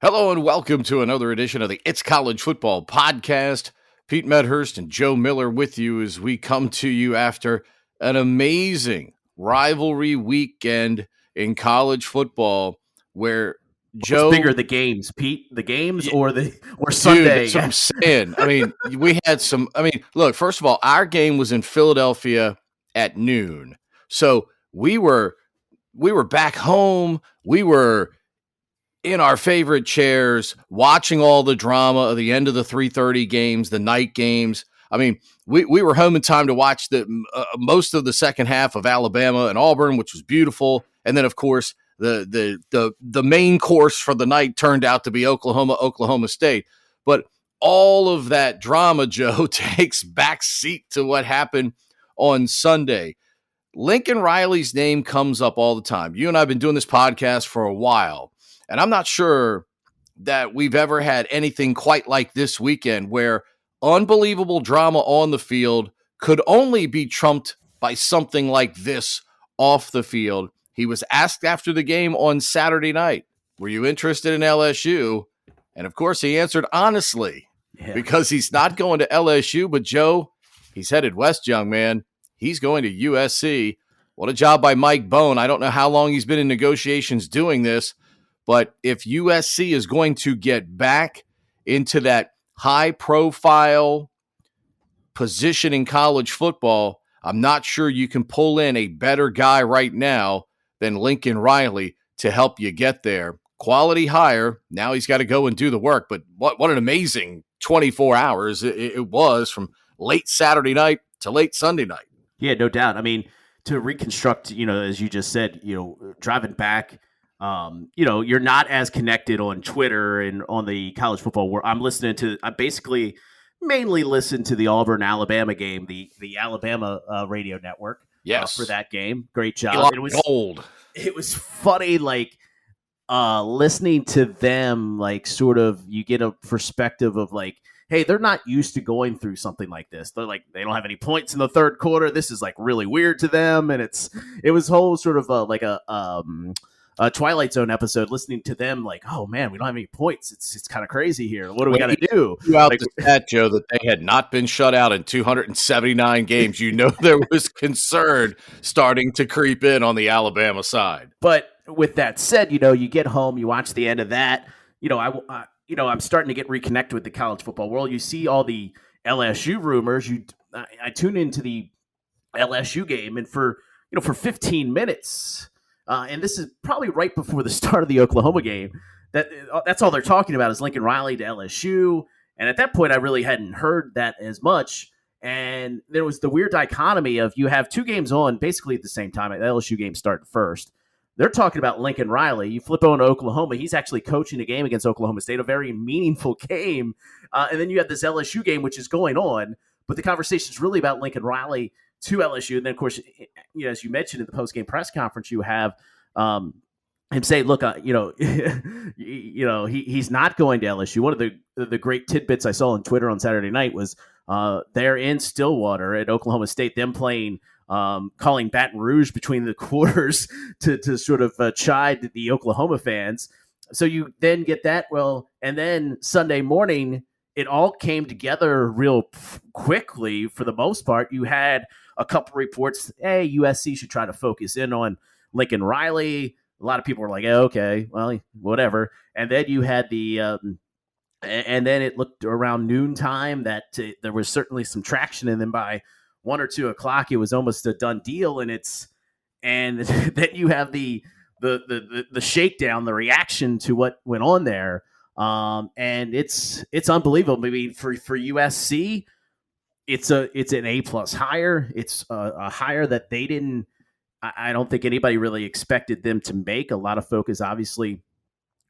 Hello and welcome to another edition of the It's College Football Podcast. Pete Medhurst and Joe Miller with you as we come to you after an amazing rivalry weekend in college football where Joe... What's bigger, the games, Pete? The games or Dude, Sunday? that's what I'm saying. I mean, we had some... I mean, look, first of all, our game was in Philadelphia at noon. So we were back home. We were in our favorite chairs, watching all the drama of the end of the 3:30 games, the night games. I mean, we were home in time to watch the most of the second half of Alabama and Auburn, which was beautiful. And then, of course, the main course for the night turned out to be Oklahoma State. But all of that drama, Joe, takes back seat to what happened on Sunday. Lincoln Riley's name comes up all the time. You and I have been doing this podcast for a while. And I'm not sure that we've ever had anything quite like this weekend where unbelievable drama on the field could only be trumped by something like this off the field. He was asked after the game on Saturday night, were you interested in LSU? And of course he answered honestly, because he's not going to LSU, but Joe, he's headed west, young man. He's going to USC. What a job by Mike Bone. I don't know how long he's been in negotiations doing this, but if USC is going to get back into that high-profile position in college football, I'm not sure you can pull in a better guy right now than Lincoln Riley to help you get there. Quality hire. Now he's got to go and do the work. But what an amazing 24 hours it was from late Saturday night to late Sunday night. Yeah, no doubt. I mean, to reconstruct, as you just said, driving back, you're not as connected on Twitter and on the college football world. I basically mainly listen to the Auburn Alabama game, the Alabama radio network. Yes, for that game. Great job. It was gold. It was funny, listening to them, sort of you get a perspective of hey, they're not used to going through something like this. They're they don't have any points in the third quarter. This is really weird to them, and it was whole sort of a Twilight Zone episode, listening to them oh man, we don't have any points. It's kind of crazy here. What do we got to do? Throughout the stat, Joe, that they had not been shut out in 279 games. There was concern starting to creep in on the Alabama side. But with that said, you get home, you watch the end of that. I'm starting to get reconnected with the college football world. You see all the LSU rumors. I tune into the LSU game, and for 15 minutes. And this is probably right before the start of the Oklahoma game. That's all they're talking about is Lincoln Riley to LSU. And at that point, I really hadn't heard that as much. And there was the weird dichotomy of you have two games on basically at the same time. The LSU game started first. They're talking about Lincoln Riley. You flip on to Oklahoma. He's actually coaching a game against Oklahoma State, a very meaningful game. And then you have this LSU game, which is going on. But the conversation is really about Lincoln Riley to LSU. And then, of course, as you mentioned in the post-game press conference, you have him say, look, he's not going to LSU. One of the great tidbits I saw on Twitter on Saturday night was they're in Stillwater at Oklahoma State, them playing, calling Baton Rouge between the quarters to sort of chide the Oklahoma fans. So you then get that. Well, and then Sunday morning, it all came together real quickly for the most part. You had a couple reports, hey, USC should try to focus in on Lincoln Riley. A lot of people were like, oh, okay, well, whatever. And then you had and then it looked around noontime that there was certainly some traction. And then by 1 or 2 o'clock, it was almost a done deal. And then you have the shakedown, the reaction to what went on there. And it's unbelievable. Maybe for USC, it's an A+ hire. It's a hire that they didn't. I don't think anybody really expected them to make. A lot of focus obviously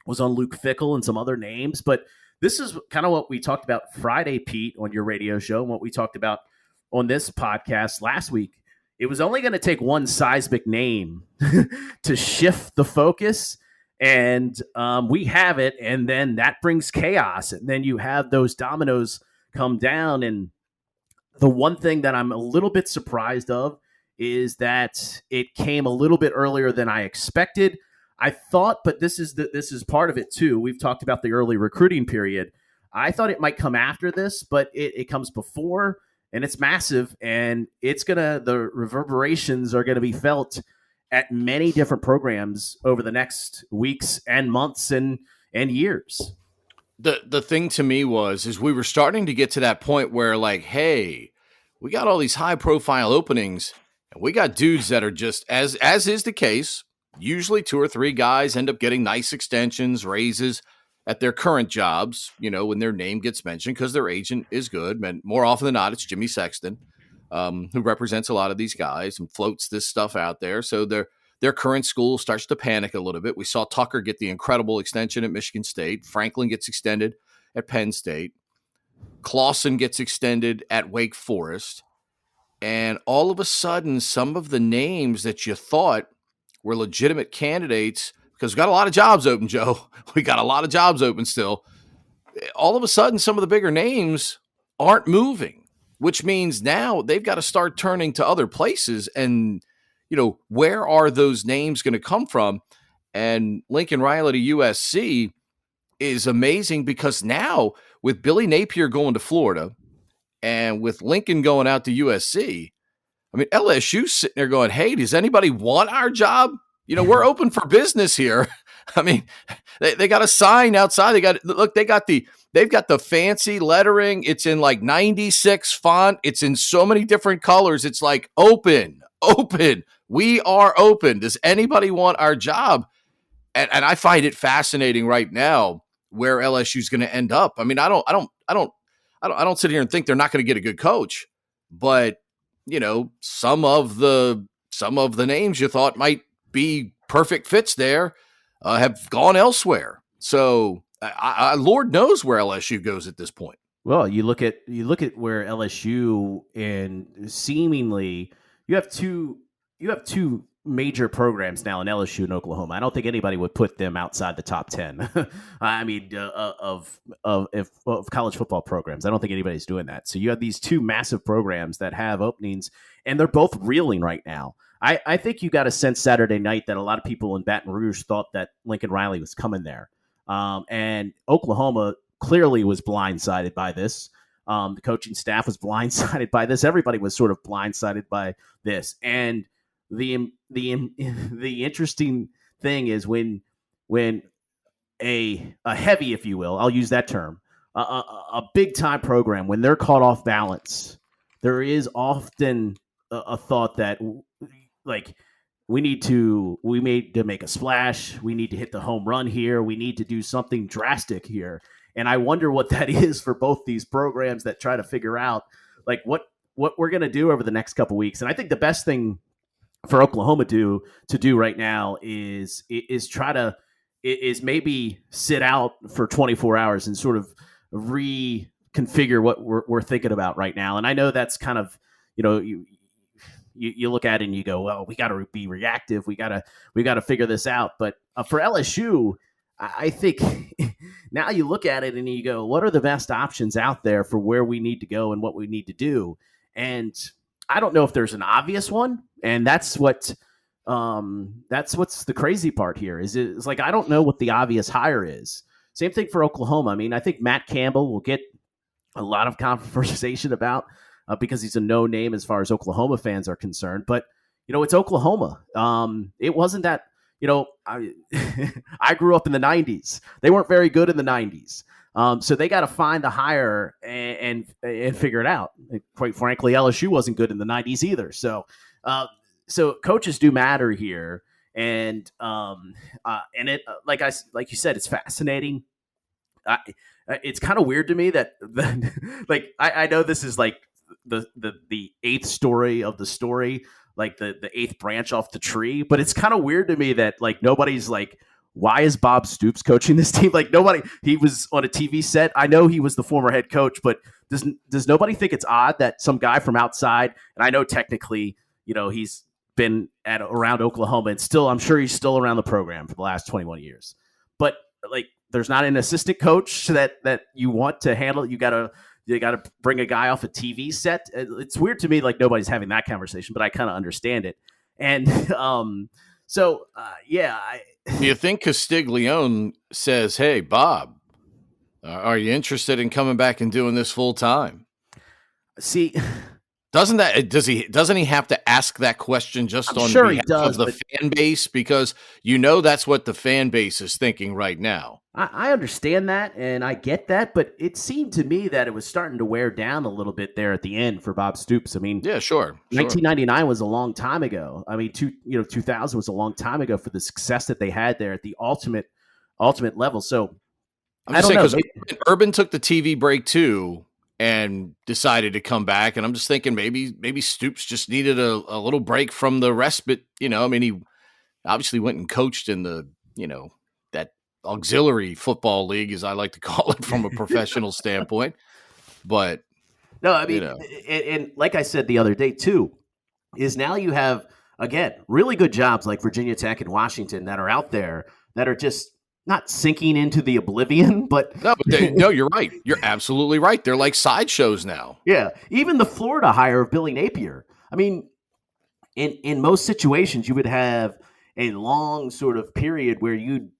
was on Luke Fickell and some other names, but this is kind of what we talked about Friday, Pete, on your radio show, and what we talked about on this podcast last week. It was only going to take one seismic name to shift the focus. And we have it, and then that brings chaos. And then you have those dominoes come down. And the one thing that I'm a little bit surprised of is that it came a little bit earlier than I expected. I thought, but this is part of it too. We've talked about the early recruiting period. I thought it might come after this, but it comes before, and it's massive, and the reverberations are gonna be felt at many different programs over the next weeks and months and years. The thing to me is we were starting to get to that point where, like, hey, we got all these high profile openings, and we got dudes that are just, as is the case, usually 2 or 3 guys end up getting nice extensions, raises at their current jobs, when their name gets mentioned because their agent is good. And more often than not, it's Jimmy Sexton, who represents a lot of these guys and floats this stuff out there. So their current school starts to panic a little bit. We saw Tucker get the incredible extension at Michigan State. Franklin gets extended at Penn State. Clausen gets extended at Wake Forest. And all of a sudden, some of the names that you thought were legitimate candidates, because we got a lot of jobs open, Joe. We got a lot of jobs open still. All of a sudden, some of the bigger names aren't moving, which means now they've got to start turning to other places. And where are those names going to come from? And Lincoln Riley to USC is amazing, because now with Billy Napier going to Florida and with Lincoln going out to USC, I mean, LSU's sitting there going, hey, does anybody want our job? We're open for business here. I mean, they got a sign outside. They've got the fancy lettering. It's in like 96 font. It's in so many different colors. It's like open. We are open. Does anybody want our job? And I find it fascinating right now where LSU is going to end up. I mean, I don't sit here and think they're not going to get a good coach, but some of the names you thought might be perfect fits there have gone elsewhere. So Lord knows where LSU goes at this point. Well, you look at where LSU, and seemingly you have two major programs now in LSU and Oklahoma. I don't think anybody would put them outside the top 10. I mean, of college football programs. I don't think anybody's doing that. So you have these two massive programs that have openings, and they're both reeling right now. I think you got a sense Saturday night that a lot of people in Baton Rouge thought that Lincoln Riley was coming there. And Oklahoma clearly was blindsided by this. The coaching staff was blindsided by this. Everybody was sort of blindsided by this. And the interesting thing is when a heavy, if you will, I'll use that term, a big time program, when they're caught off balance, there is often a thought that, like, we need to make a splash. We need to hit the home run here. We need to do something drastic here. And I wonder what that is for both these programs that try to figure out, like, what we're going to do over the next couple weeks. And I think the best thing for Oklahoma to do right now is maybe sit out for 24 hours and sort of reconfigure what we're thinking about right now. And I know that's kind of, you look at it and you go, well, we got to be reactive. We got to figure this out. But for LSU, I think now you look at it and you go, what are the best options out there for where we need to go and what we need to do? And I don't know if there's an obvious one. And that's what's the crazy part here is it's like, I don't know what the obvious hire is. Same thing for Oklahoma. I mean, I think Matt Campbell will get a lot of conversation about because he's a no name as far as Oklahoma fans are concerned. But, it's Oklahoma. It wasn't that, I grew up in the 90s. They weren't very good in the 90s. So they got to find the hire and figure it out. And quite frankly, LSU wasn't good in the 90s either. So coaches do matter here. And it, like you said, it's fascinating. It's kind of weird to me that like, I know this is like the eighth story of the story, like the eighth branch off the tree, but it's kind of weird to me that like nobody's like, why is Bob Stoops coaching this team? Like he was on a TV set. I know he was the former head coach, but does nobody think it's odd that some guy from outside, and I know technically, he's been around Oklahoma and still, I'm sure he's still around the program for the last 21 years, but like, there's not an assistant coach that you want to handle. You got to bring a guy off a TV set. It's weird to me, like nobody's having that conversation, but I kind of understand it. And So, yeah, Do you think Castiglione says, "Hey, Bob, are you interested in coming back and doing this full time?" see, Doesn't he have to ask that question just I'm on sure he behalf of does, the but fan base? Because that's what the fan base is thinking right now. I understand that and I get that, but it seemed to me that it was starting to wear down a little bit there at the end for Bob Stoops. I mean, Yeah, sure. 1999 was a long time ago. I mean, 2000 was a long time ago for the success that they had there at the ultimate level. So I'm I just don't saying know. because Urban took the TV break too and decided to come back, and I'm just thinking maybe Stoops just needed a little break from the respite. I mean, he obviously went and coached in the that auxiliary football league, as I like to call it, from a professional standpoint. But No, I mean, and like I said the other day too, is now you have again really good jobs like Virginia Tech and Washington that are out there that are just not sinking into the oblivion, but no, you're right. You're absolutely right. They're like sideshows now. yeah, even the Florida hire of Billy Napier. I mean, in most situations, you would have a long sort of period where you'd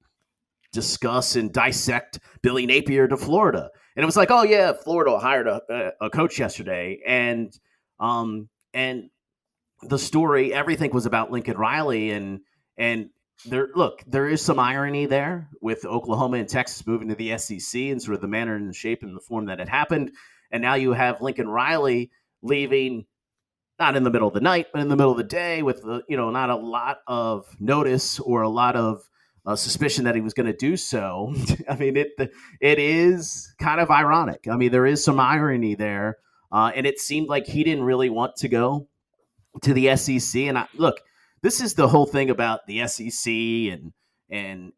discuss and dissect Billy Napier to Florida, and it was like, oh yeah, Florida hired a coach yesterday, and the story, everything was about Lincoln Riley, and there is some irony there with Oklahoma and Texas moving to the SEC and sort of the manner and the shape and the form that it happened, and now you have Lincoln Riley leaving not in the middle of the night, but in the middle of the day with not a lot of notice or a lot of suspicion that he was going to do so. I mean, it is kind of ironic. I mean, there is some irony there, and it seemed like he didn't really want to go to the SEC. And look, this is the whole thing about the SEC and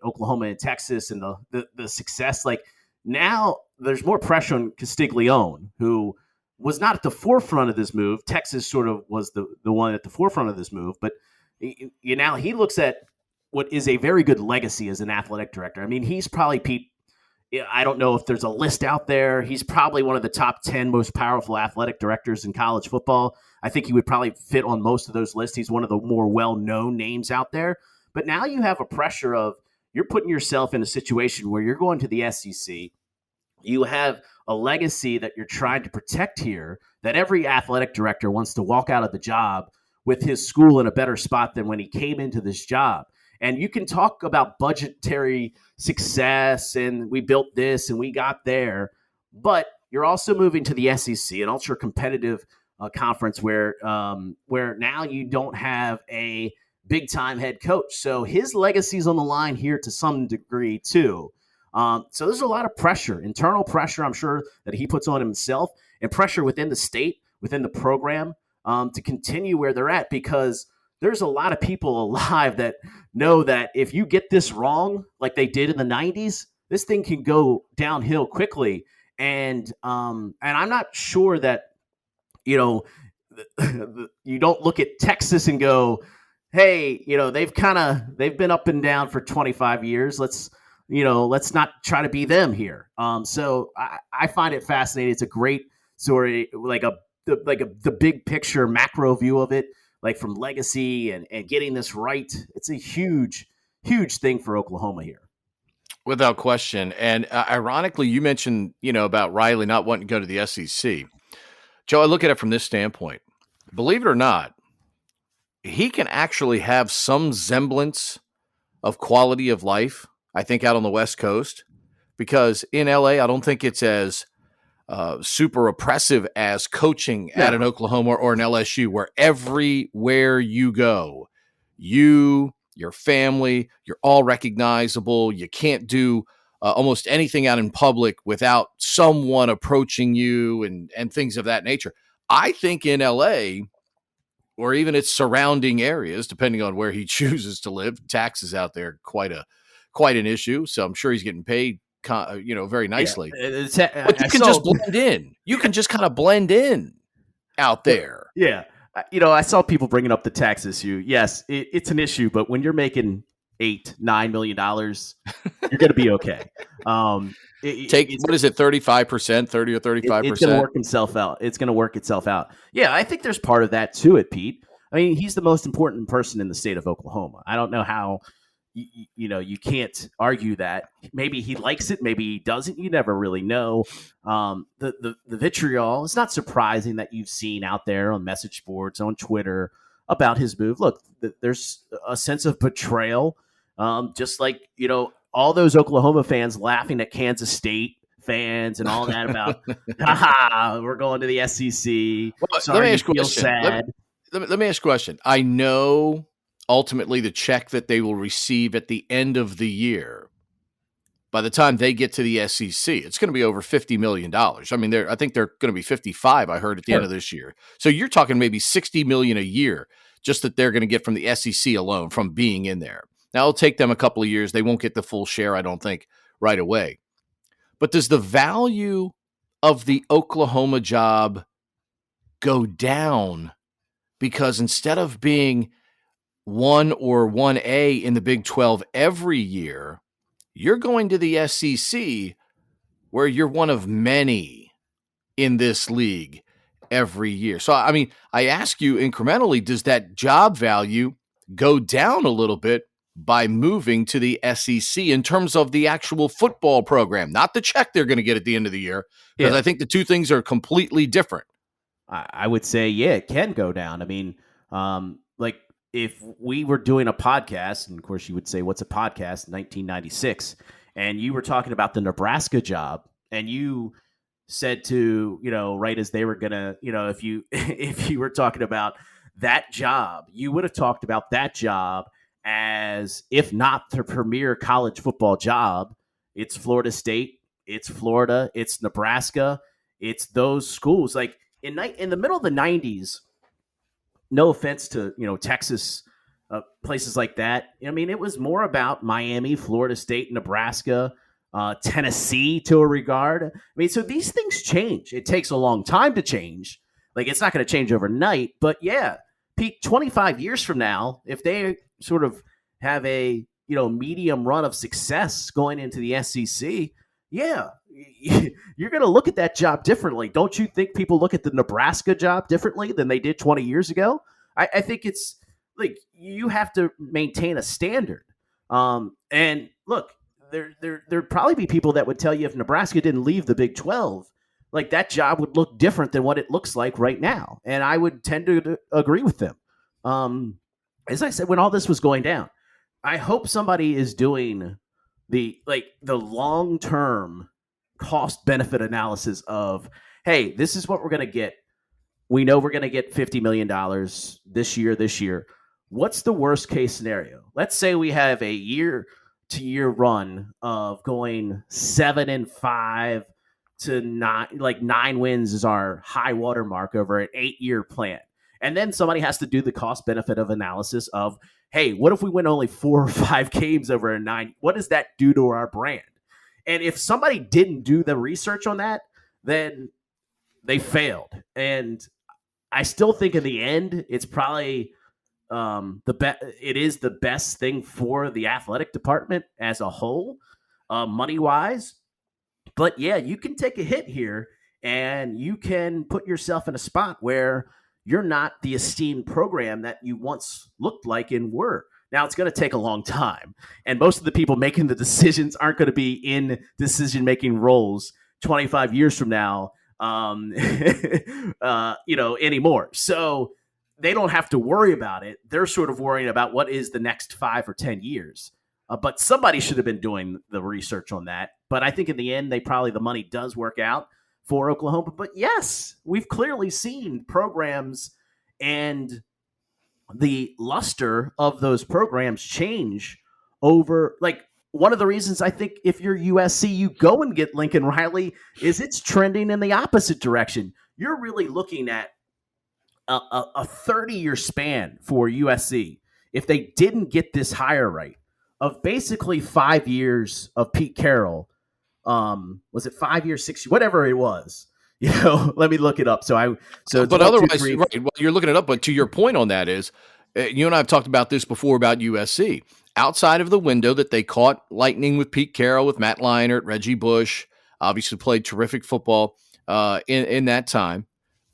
Oklahoma and Texas and the success. Like now, there's more pressure on Castiglione, who was not at the forefront of this move. Texas sort of was the one at the forefront of this move, but now he looks at what is a very good legacy as an athletic director. I mean, he's probably Pete. I don't know if there's a list out there. He's probably one of the top 10 most powerful athletic directors in college football. I think he would probably fit on most of those lists. He's one of the more well-known names out there. But now you have a pressure of you're putting yourself in a situation where you're going to the SEC. You have a legacy that you're trying to protect here, that every athletic director wants to walk out of the job with his school in a better spot than when he came into this job. And you can talk about budgetary success and we built this and we got there, but you're also moving to the SEC, an ultra competitive conference where now you don't have a big time head coach. So his legacy's on the line here to some degree too. So there's a lot of pressure, internal pressure, I'm sure, that he puts on himself, and pressure within the state, within the program, to continue where they're at, because there's a lot of people alive that know that if you get this wrong, like they did in the 90s, this thing can go downhill quickly. And I'm not sure that, you don't look at Texas and go, hey, they've been up and down for 25 years. Let's not try to be them here. So I find it fascinating. It's a great story, the big picture macro view of it, like from legacy and getting this right. It's a huge, huge thing for Oklahoma here. Without question. And ironically, you mentioned, about Riley not wanting to go to the SEC. Joe, I look at it from this standpoint. Believe it or not, he can actually have some semblance of quality of life, I think, out on the West Coast, because in LA, I don't think it's as super oppressive as coaching at an Oklahoma or an LSU, where everywhere you go, your family, you're all recognizable. You can't do almost anything out in public without someone approaching you and things of that nature. I think in LA, or even its surrounding areas, depending on where he chooses to live, taxes out there quite an issue. So I'm sure he's getting paid very nicely. Yeah. But you can just blend in. You can just kind of blend in out there. Yeah. I saw people bringing up the tax issue. Yes, it's an issue, but when you're making $8-9 million, you're going to be okay. What is it, 35%, 30 or 35%? It's going to work itself out. Yeah, I think there's part of that to it, Pete. I mean, he's the most important person in the state of Oklahoma. I don't know how you can't argue that. Maybe he likes it, maybe he doesn't. You never really know. The vitriol. It's not surprising that you've seen out there on message boards, on Twitter about his move. Look, there's a sense of betrayal, just like all those Oklahoma fans laughing at Kansas State fans and all that about, haha, we're going to the SEC. Well, Sorry, let me ask you you a feel question. sad. Let me ask you a question. I know ultimately the check that they will receive at the end of the year, by the time they get to the SEC, it's going to be over $50 million. I mean, I think they're going to be 55, I heard, at the end of this year. So you're talking maybe $60 million a year just that they're going to get from the SEC alone from being in there. Now, it'll take them a couple of years. They won't get the full share, I don't think, right away. But does the value of the Oklahoma job go down because instead of being 1 or 1A in the Big 12 every year, you're going to the SEC where you're one of many in this league every year? So, I mean, I ask you incrementally, does that job value go down a little bit by moving to the SEC in terms of the actual football program, not the check they're going to get at the end of the year? Because I think the two things are completely different. I would say, yeah, it can go down. I mean, like if we were doing a podcast, and of course you would say, what's a podcast in 1996? And you were talking about the Nebraska job, and you said to, right as they were going to, if you were talking about that job, you would have talked about that job as, if not the premier college football job, it's Florida State, it's Florida, it's Nebraska, it's those schools. Like in the middle of the 90s, no offense to, Texas, places like that. I mean, it was more about Miami, Florida State, Nebraska, Tennessee to a regard. I mean, so these things change. It takes a long time to change. Like, it's not going to change overnight. But yeah, Pete, 25 years from now, if they sort of have a, medium run of success going into the SEC, yeah, you're going to look at that job differently. Don't you think people look at the Nebraska job differently than they did 20 years ago? I think it's like you have to maintain a standard. And look, there'd probably be people that would tell you if Nebraska didn't leave the Big 12, like that job would look different than what it looks like right now. And I would tend to agree with them. As I said, when all this was going down, I hope somebody is doing the long-term cost benefit analysis of, hey, this is what we're going to get. We know we're going to get $50 million this year. What's the worst case scenario? Let's say we have a year-to-year run of going 7-5 to 9, like 9 wins is our high water mark over an 8-year plan. And then somebody has to do the cost benefit of analysis of, hey, what if we win only 4 or 5 games over a 9? What does that do to our brand? And if somebody didn't do the research on that, then they failed. And I still think in the end, it's probably it is the best thing for the athletic department as a whole, money-wise. But yeah, you can take a hit here, and you can put yourself in a spot where you're not the esteemed program that you once looked like and were. Now, it's going to take a long time, and most of the people making the decisions aren't going to be in decision-making roles 25 years from now, anymore. So they don't have to worry about it. They're sort of worrying about what is the next 5 or 10 years. But somebody should have been doing the research on that. But I think in the end, the money does work out for Oklahoma. But yes, we've clearly seen programs and the luster of those programs change over, like, one of the reasons I think if you're USC, you go and get Lincoln Riley is it's trending in the opposite direction. You're really looking at a 30-year span for USC if they didn't get this hire right, of basically 5 years of Pete Carroll. Was it 5 years, 6 years, whatever it was? Let me look it up. But otherwise, right? Well, you're looking it up. But to your point on that is, you and I have talked about this before about USC. Outside of the window that they caught lightning with Pete Carroll, with Matt Leinart, Reggie Bush, obviously played terrific football in that time.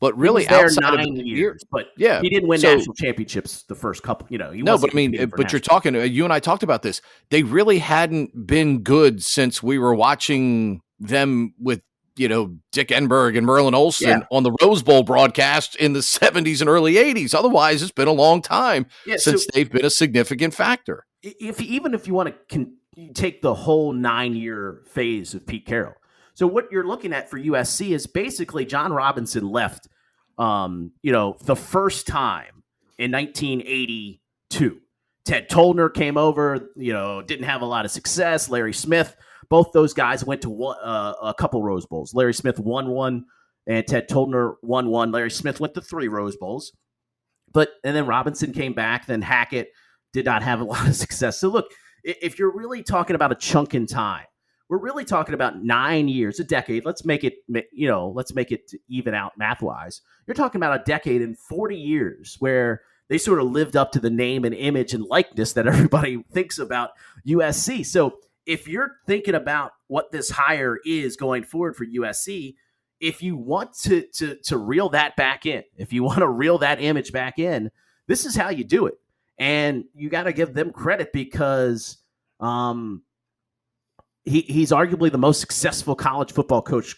But He really, was there outside of 9 years, but yeah, he didn't win so national championships the first couple. He no, wasn't but I mean, competing for but you're national. talking. You and I talked about this. They really hadn't been good since we were watching them with Dick Enberg and Merlin Olsen Yeah. on the Rose Bowl broadcast in the 70s and early 80s. Otherwise, it's been a long time since they've been a significant factor. Even if you want to take the whole 9-year phase of Pete Carroll, so what you're looking at for USC is basically John Robinson left, the first time in 1982. Ted Tollner came over, didn't have a lot of success. Larry Smith, both those guys went to a couple Rose Bowls. Larry Smith won one, and Ted Tollner won one. Larry Smith went to 3 Rose Bowls, and then Robinson came back. Then Hackett did not have a lot of success. So look, if you're really talking about a chunk in time, we're really talking about 9 years, a decade. Let's make it, even out math wise. You're talking about a decade and 40 years where they sort of lived up to the name and image and likeness that everybody thinks about USC. So if you're thinking about what this hire is going forward for USC, if you want to reel that back in, if you want to reel that image back in, this is how you do it. And you got to give them credit because he's arguably the most successful college football coach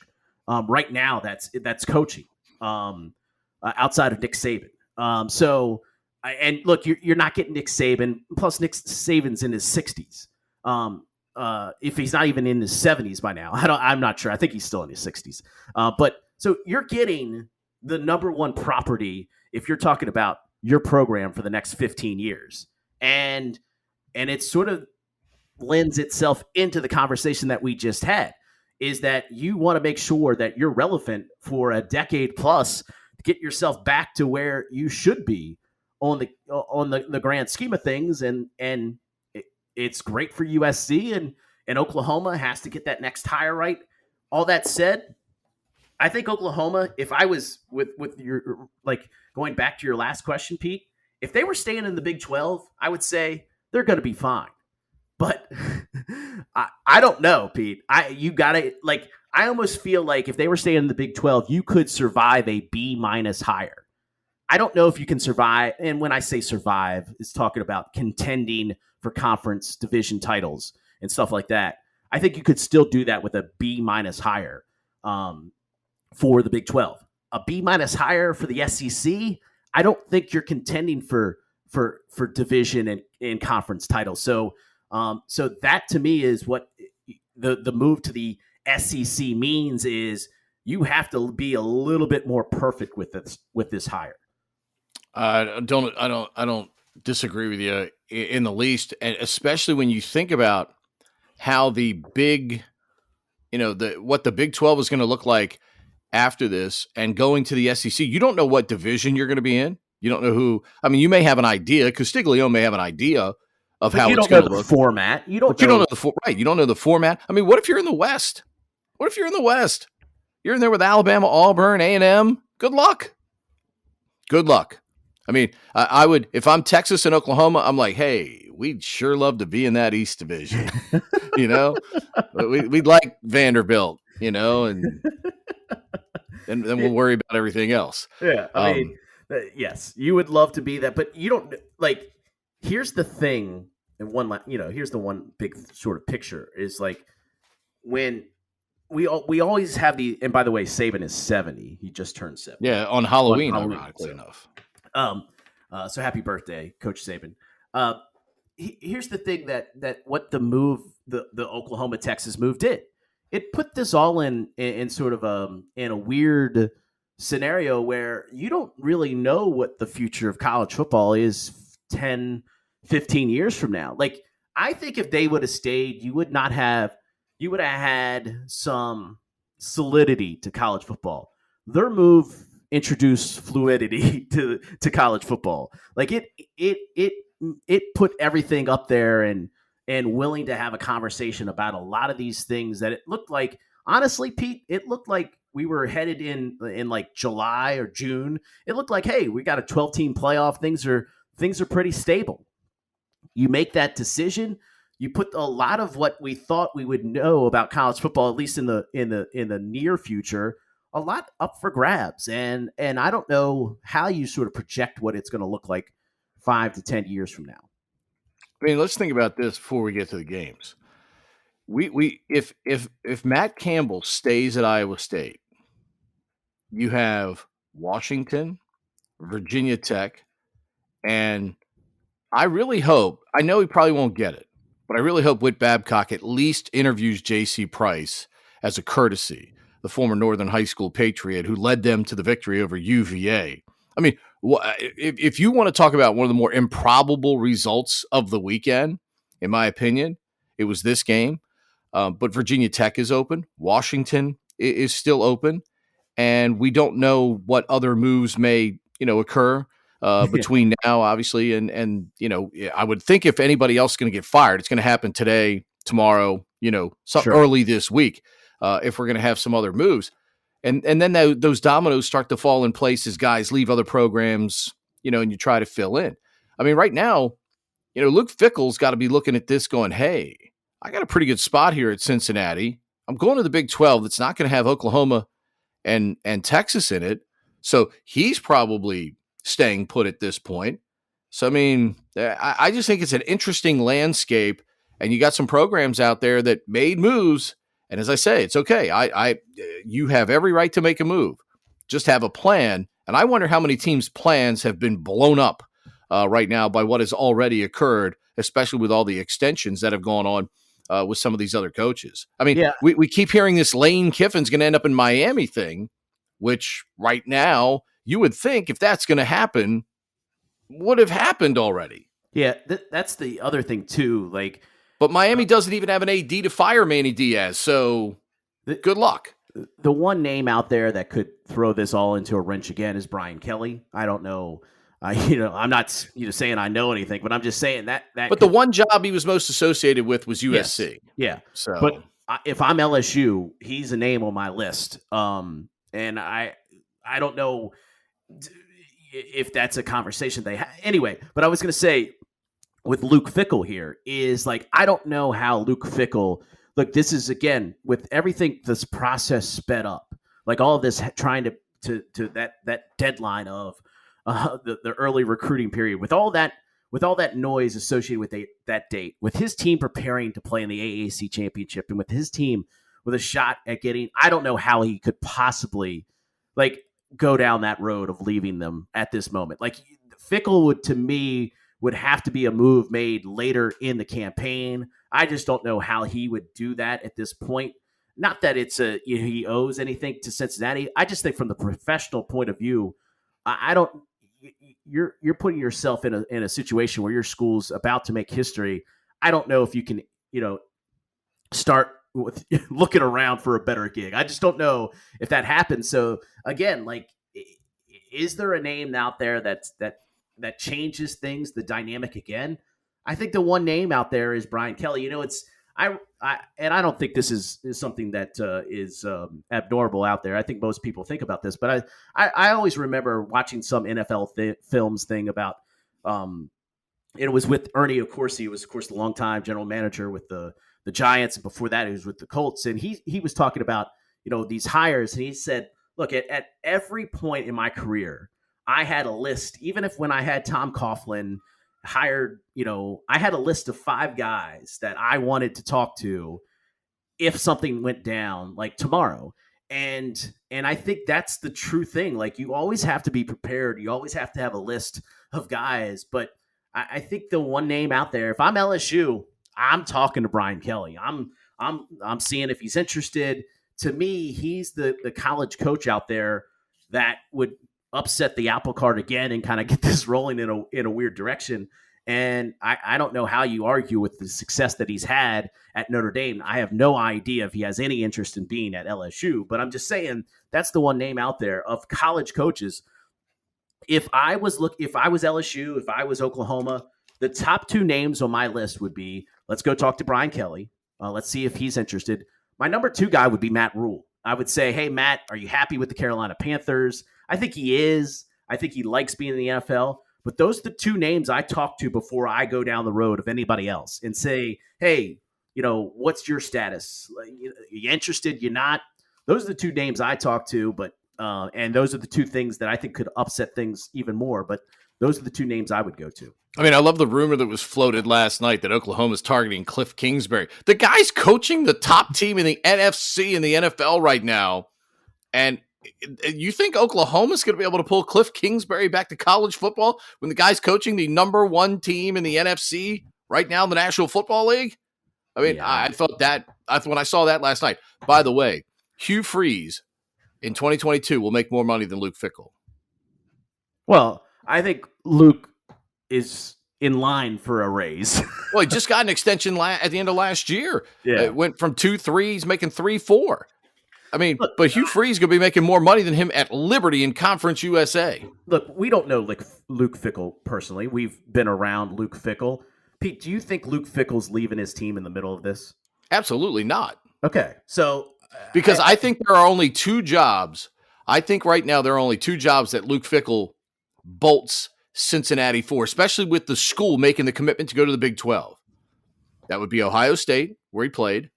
right now that's coaching outside of Nick Saban. And look, you're not getting Nick Saban. Plus, Nick Saban's in his 60s. If he's not even in his 70s by now, I'm not sure. I think he's still in his 60s. But so you're getting the number one property if you're talking about your program for the next 15 years, and it sort of lends itself into the conversation that we just had. Is that you want to make sure that you're relevant for a decade plus to get yourself back to where you should be on the grand scheme of things, and it's great for USC, and Oklahoma has to get that next hire right. All that said, I think Oklahoma, if I was with your, like, going back to your last question, Pete, if they were staying in the Big 12, I would say they're going to be fine. But I don't know, Pete. I almost feel like if they were staying in the Big 12, you could survive a B- hire. I don't know if you can survive. And when I say survive, it's talking about contending for conference division titles and stuff like that. I think you could still do that with a B- hire for the Big 12. A B- hire for the SEC, I don't think you're contending for division and conference titles. So that to me is what the move to the SEC means, is you have to be a little bit more perfect with this hire. I don't disagree with you in the least, and especially when you think about how the big, what the Big 12 is going to look like after this and going to the SEC. You don't know what division you're going to be in. You don't know who. I mean, you may have an idea. Castiglione may have an idea of how it's going to look. Format. You don't know the right. You don't know the format. I mean, what if you're in the West? You're in there with Alabama, Auburn, A&M. Good luck. I mean, I would, if I'm Texas and Oklahoma, I'm like, hey, we'd sure love to be in that East Division. We'd like Vanderbilt, and then we'll worry about everything else. Yeah, I mean, yes, you would love to be that, but you don't, like, here's the thing, and here's the one big sort of picture is, like, when we always have and by the way, Saban is 70. He just turned 70. Yeah, on Halloween, ironically enough. So happy birthday, Coach Saban. Here's the thing that what the move, the Oklahoma Texas move did. It put this all in sort of in a weird scenario where you don't really know what the future of college football is 10, 15 years from now. Like, I think if they would have stayed, you would have had some solidity to college football. Their move introduced fluidity to college football. Like, it put everything up there and willing to have a conversation about a lot of these things that it looked like, honestly, Pete, it looked like we were headed in like July or June. It looked like, hey, we got a 12-team playoff. Things are pretty stable. You make that decision. You put a lot of what we thought we would know about college football, at least in the near future, a lot up for grabs. And I don't know how you sort of project what it's going to look like 5 to 10 years from now. I mean, let's think about this before we get to the games. If Matt Campbell stays at Iowa State, you have Washington, Virginia Tech, and I really hope, I know he probably won't get it, but I really hope Whit Babcock at least interviews J.C. Price as a courtesy, the former Northern High School Patriot who led them to the victory over UVA. I mean, if you want to talk about one of the more improbable results of the weekend, in my opinion, it was this game. But Virginia Tech is open. Washington is still open. And we don't know what other moves may, occur between now, obviously. And I would think if anybody else is going to get fired, it's going to happen today, tomorrow, early this week, if we're going to have some other moves. And then those dominoes start to fall in place as guys leave other programs, and you try to fill in. I mean, right now, Luke Fickell's got to be looking at this going, hey, I got a pretty good spot here at Cincinnati. I'm going to the Big 12 that's not going to have Oklahoma and Texas in it. So he's probably staying put at this point. So, I mean, I just think it's an interesting landscape, and you got some programs out there that made moves. And as I say, it's okay. You have every right to make a move. Just have a plan. And I wonder how many teams' plans have been blown up right now by what has already occurred, especially with all the extensions that have gone on with some of these other coaches. I mean, we keep hearing this Lane Kiffin's going to end up in Miami thing, which right now you would think if that's going to happen, would have happened already. Yeah, that's the other thing too. But Miami doesn't even have an AD to fire Manny Diaz, so good luck. The one name out there that could throw this all into a wrench again is Brian Kelly. I don't know. I'm not saying I know anything, but I'm just saying that. But the one job he was most associated with was USC. Yes. Yeah. So, but if I'm LSU, he's a name on my list. And I don't know if that's a conversation they have anyway. But I was going to say with Luke Fickell here is I don't know how Luke Fickell. Look, this is again with everything this process sped up, all of this trying to that deadline of. The early recruiting period with all that noise associated with that date, with his team preparing to play in the AAC championship, and with his team with a shot at getting, I don't know how he could possibly go down that road of leaving them at this moment. Fickell would have to be a move made later in the campaign. I just don't know how he would do that at this point. Not that it's he owes anything to Cincinnati. I just think from the professional point of view, I don't. You're putting yourself in a situation where your school's about to make history. I don't know if you can, start with looking around for a better gig. I just don't know if that happens. So again, is there a name out there that changes things, the dynamic again? I think the one name out there is Brian Kelly. I don't think this is something that is abnormal out there. I think most people think about this, but I always remember watching some NFL films thing about it was with Ernie Accorsi. He was, of course, the longtime general manager with the Giants, and before that, he was with the Colts. And he was talking about these hires, and he said, "Look, at every point in my career, I had a list. Even if when I had Tom Coughlin." Hired, I had a list of 5 guys that I wanted to talk to if something went down tomorrow. And I think that's the true thing. You always have to be prepared. You always have to have a list of guys. But I think the one name out there, if I'm LSU, I'm talking to Brian Kelly. I'm seeing if he's interested. To me, he's the college coach out there that would upset the apple cart again and kind of get this rolling in a weird direction. And I don't know how you argue with the success that he's had at Notre Dame. I have no idea if he has any interest in being at LSU, but I'm just saying that's the one name out there of college coaches. If I was LSU, if I was Oklahoma, the top 2 names on my list would be, let's go talk to Brian Kelly. Let's see if he's interested. My number 2 guy would be Matt Rule. I would say, hey, Matt, are you happy with the Carolina Panthers? I think he is. I think he likes being in the NFL. But those are the 2 names I talk to before I go down the road of anybody else and say, hey, what's your status? You interested? You not? those are the two names I talk to, but and those are the two things that I think could upset things even more. But those are the two names I would go to. I mean, I love the rumor that was floated last night that Oklahoma's targeting Cliff Kingsbury. The guy's coaching the top team in the NFC and the NFL right now. And you think Oklahoma's going to be able to pull Cliff Kingsbury back to college football when the guy's coaching the number one team in the NFC right now in the National Football League? I mean, yeah. I thought that when I saw that last night. By the way, Hugh Freeze in 2022 will make more money than Luke Fickell. Well, I think Luke is in line for a raise. Well, he just got an extension at the end of last year. Yeah. It went from 2-3, he's making 3-4. I mean, but Hugh Freeze going to be making more money than him at Liberty in Conference USA. Look, we don't know Luke Fickell personally. We've been around Luke Fickell. Pete, do you think Luke Fickell's leaving his team in the middle of this? Absolutely not. Okay, so... because I think there are only two jobs. I think right now there are only two jobs that Luke Fickell bolts Cincinnati for, especially with the school making the commitment to go to the Big 12. That would be Ohio State, where he played,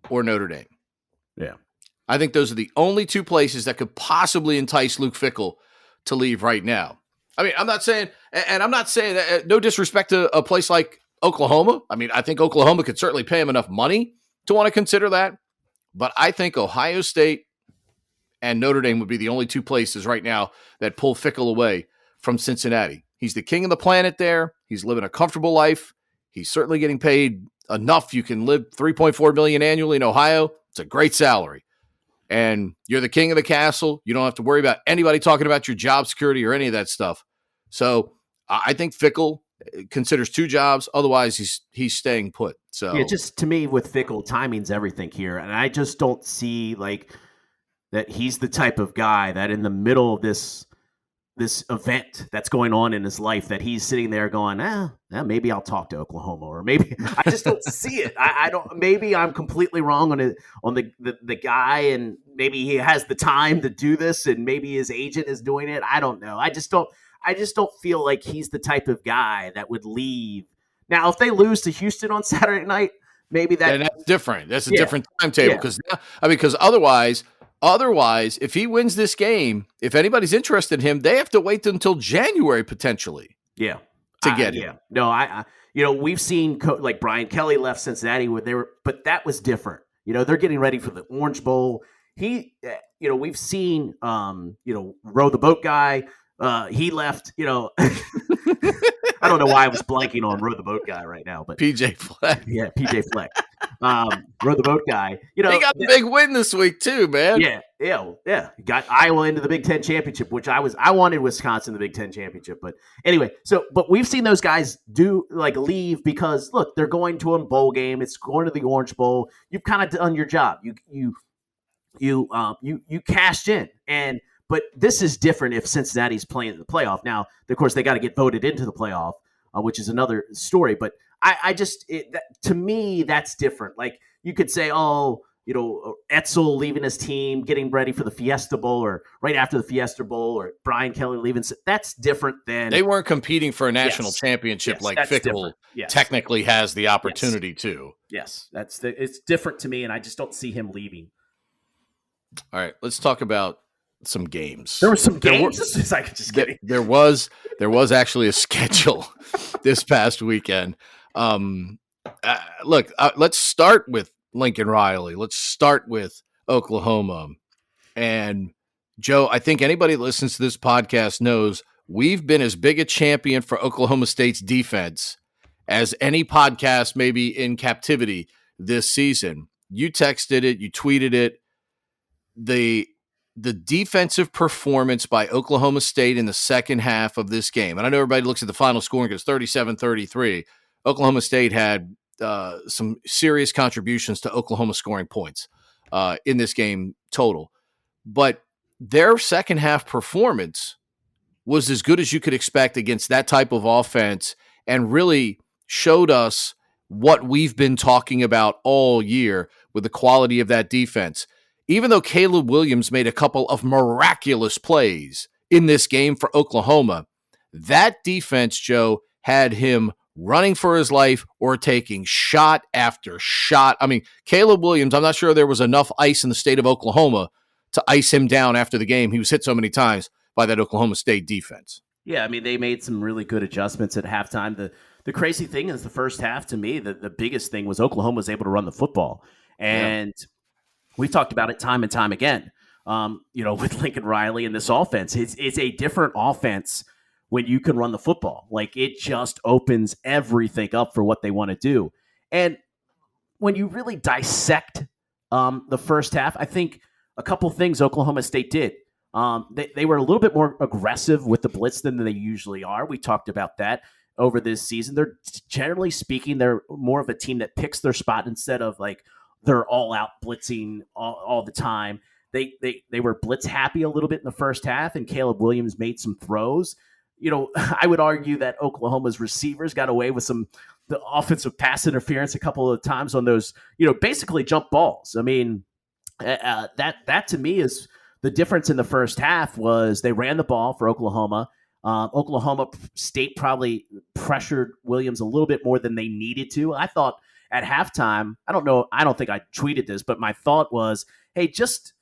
or Notre Dame. Yeah. I think those are the only two places that could possibly entice Luke Fickell to leave right now. I mean, I'm not saying that, no disrespect to a place like Oklahoma. I mean, I think Oklahoma could certainly pay him enough money to want to consider that. But I think Ohio State and Notre Dame would be the only two places right now that pull Fickell away from Cincinnati. He's the king of the planet there. He's living a comfortable life. He's certainly getting paid enough. You can live $3.4 million annually in Ohio. It's a great salary. And you're the king of the castle. You don't have to worry about anybody talking about your job security or any of that stuff. So I think Fickell considers two jobs. Otherwise, he's staying put. So yeah, just to me with Fickell, timing's everything here. And I just don't see that he's the type of guy that in the middle of this event that's going on in his life that he's sitting there going, maybe I'll talk to Oklahoma, or maybe I just don't see it. I don't. Maybe I'm completely wrong on the guy, and maybe he has the time to do this, and maybe his agent is doing it. I don't know. I just don't feel like he's the type of guy that would leave. Now, if they lose to Houston on Saturday night, maybe that's different. That's a different timetable because otherwise, if he wins this game, if anybody's interested in him, they have to wait until January potentially. Yeah, to get him. Yeah, no, we've seen like Brian Kelly left Cincinnati but that was different. They're getting ready for the Orange Bowl. We've seen, Row the Boat guy. He left. I don't know why I was blanking on Row the Boat guy right now, but PJ Fleck. Yeah, PJ Fleck. Row the Boat guy. He got a big win this week too, man. Yeah. Got Iowa into the Big Ten championship, which I wanted Wisconsin in the Big Ten championship, but anyway. But we've seen those guys leave because look, they're going to a bowl game. It's going to the Orange Bowl. You've kind of done your job. You cashed in But this is different if Cincinnati's playing in the playoff. Now, of course, they got to get voted into the playoff, which is another story. But to me, that's different. Like you could say, Etzel leaving his team, getting ready for the Fiesta Bowl, or right after the Fiesta Bowl, or Brian Kelly leaving. That's different than they weren't competing for a national championship like Fickell technically has the opportunity to. Yes, it's different to me, and I just don't see him leaving. All right, let's talk about some games. There were some games. There was actually a schedule this past weekend. Let's start with Lincoln Riley. Let's start with Oklahoma. And Joe, I think anybody that listens to this podcast knows we've been as big a champion for Oklahoma State's defense as any podcast maybe in captivity this season. You texted it, you tweeted it. The defensive performance by Oklahoma State in the second half of this game, and I know everybody looks at the final score and goes 37-33. Oklahoma State had some serious contributions to Oklahoma scoring points in this game total. But their second half performance was as good as you could expect against that type of offense and really showed us what we've been talking about all year with the quality of that defense. Even though Caleb Williams made a couple of miraculous plays in this game for Oklahoma, that defense, Joe, had him running for his life or taking shot after shot. I mean, Caleb Williams, I'm not sure there was enough ice in the state of Oklahoma to ice him down after the game. He was hit so many times by that Oklahoma State defense. Yeah, I mean, they made some really good adjustments at halftime. The crazy thing is the first half, to me, the biggest thing was Oklahoma was able to run the football. And we talked about it time and time again, with Lincoln Riley and this offense. It's a different offense when you can run the football. Like, it just opens everything up for what they want to do. And when you really dissect the first half, I think a couple things Oklahoma State did. They were a little bit more aggressive with the blitz than they usually are. We talked about that over this season. They're, generally speaking, they're more of a team that picks their spot instead of like they're all out blitzing all the time. They were blitz happy a little bit in the first half, and Caleb Williams made some throws. I would argue that Oklahoma's receivers got away with the offensive pass interference a couple of times on those, basically jump balls. I mean, that to me is the difference in the first half. Was they ran the ball for Oklahoma. Oklahoma State probably pressured Williams a little bit more than they needed to. I thought at halftime, I don't think I tweeted this, but my thought was, hey, just,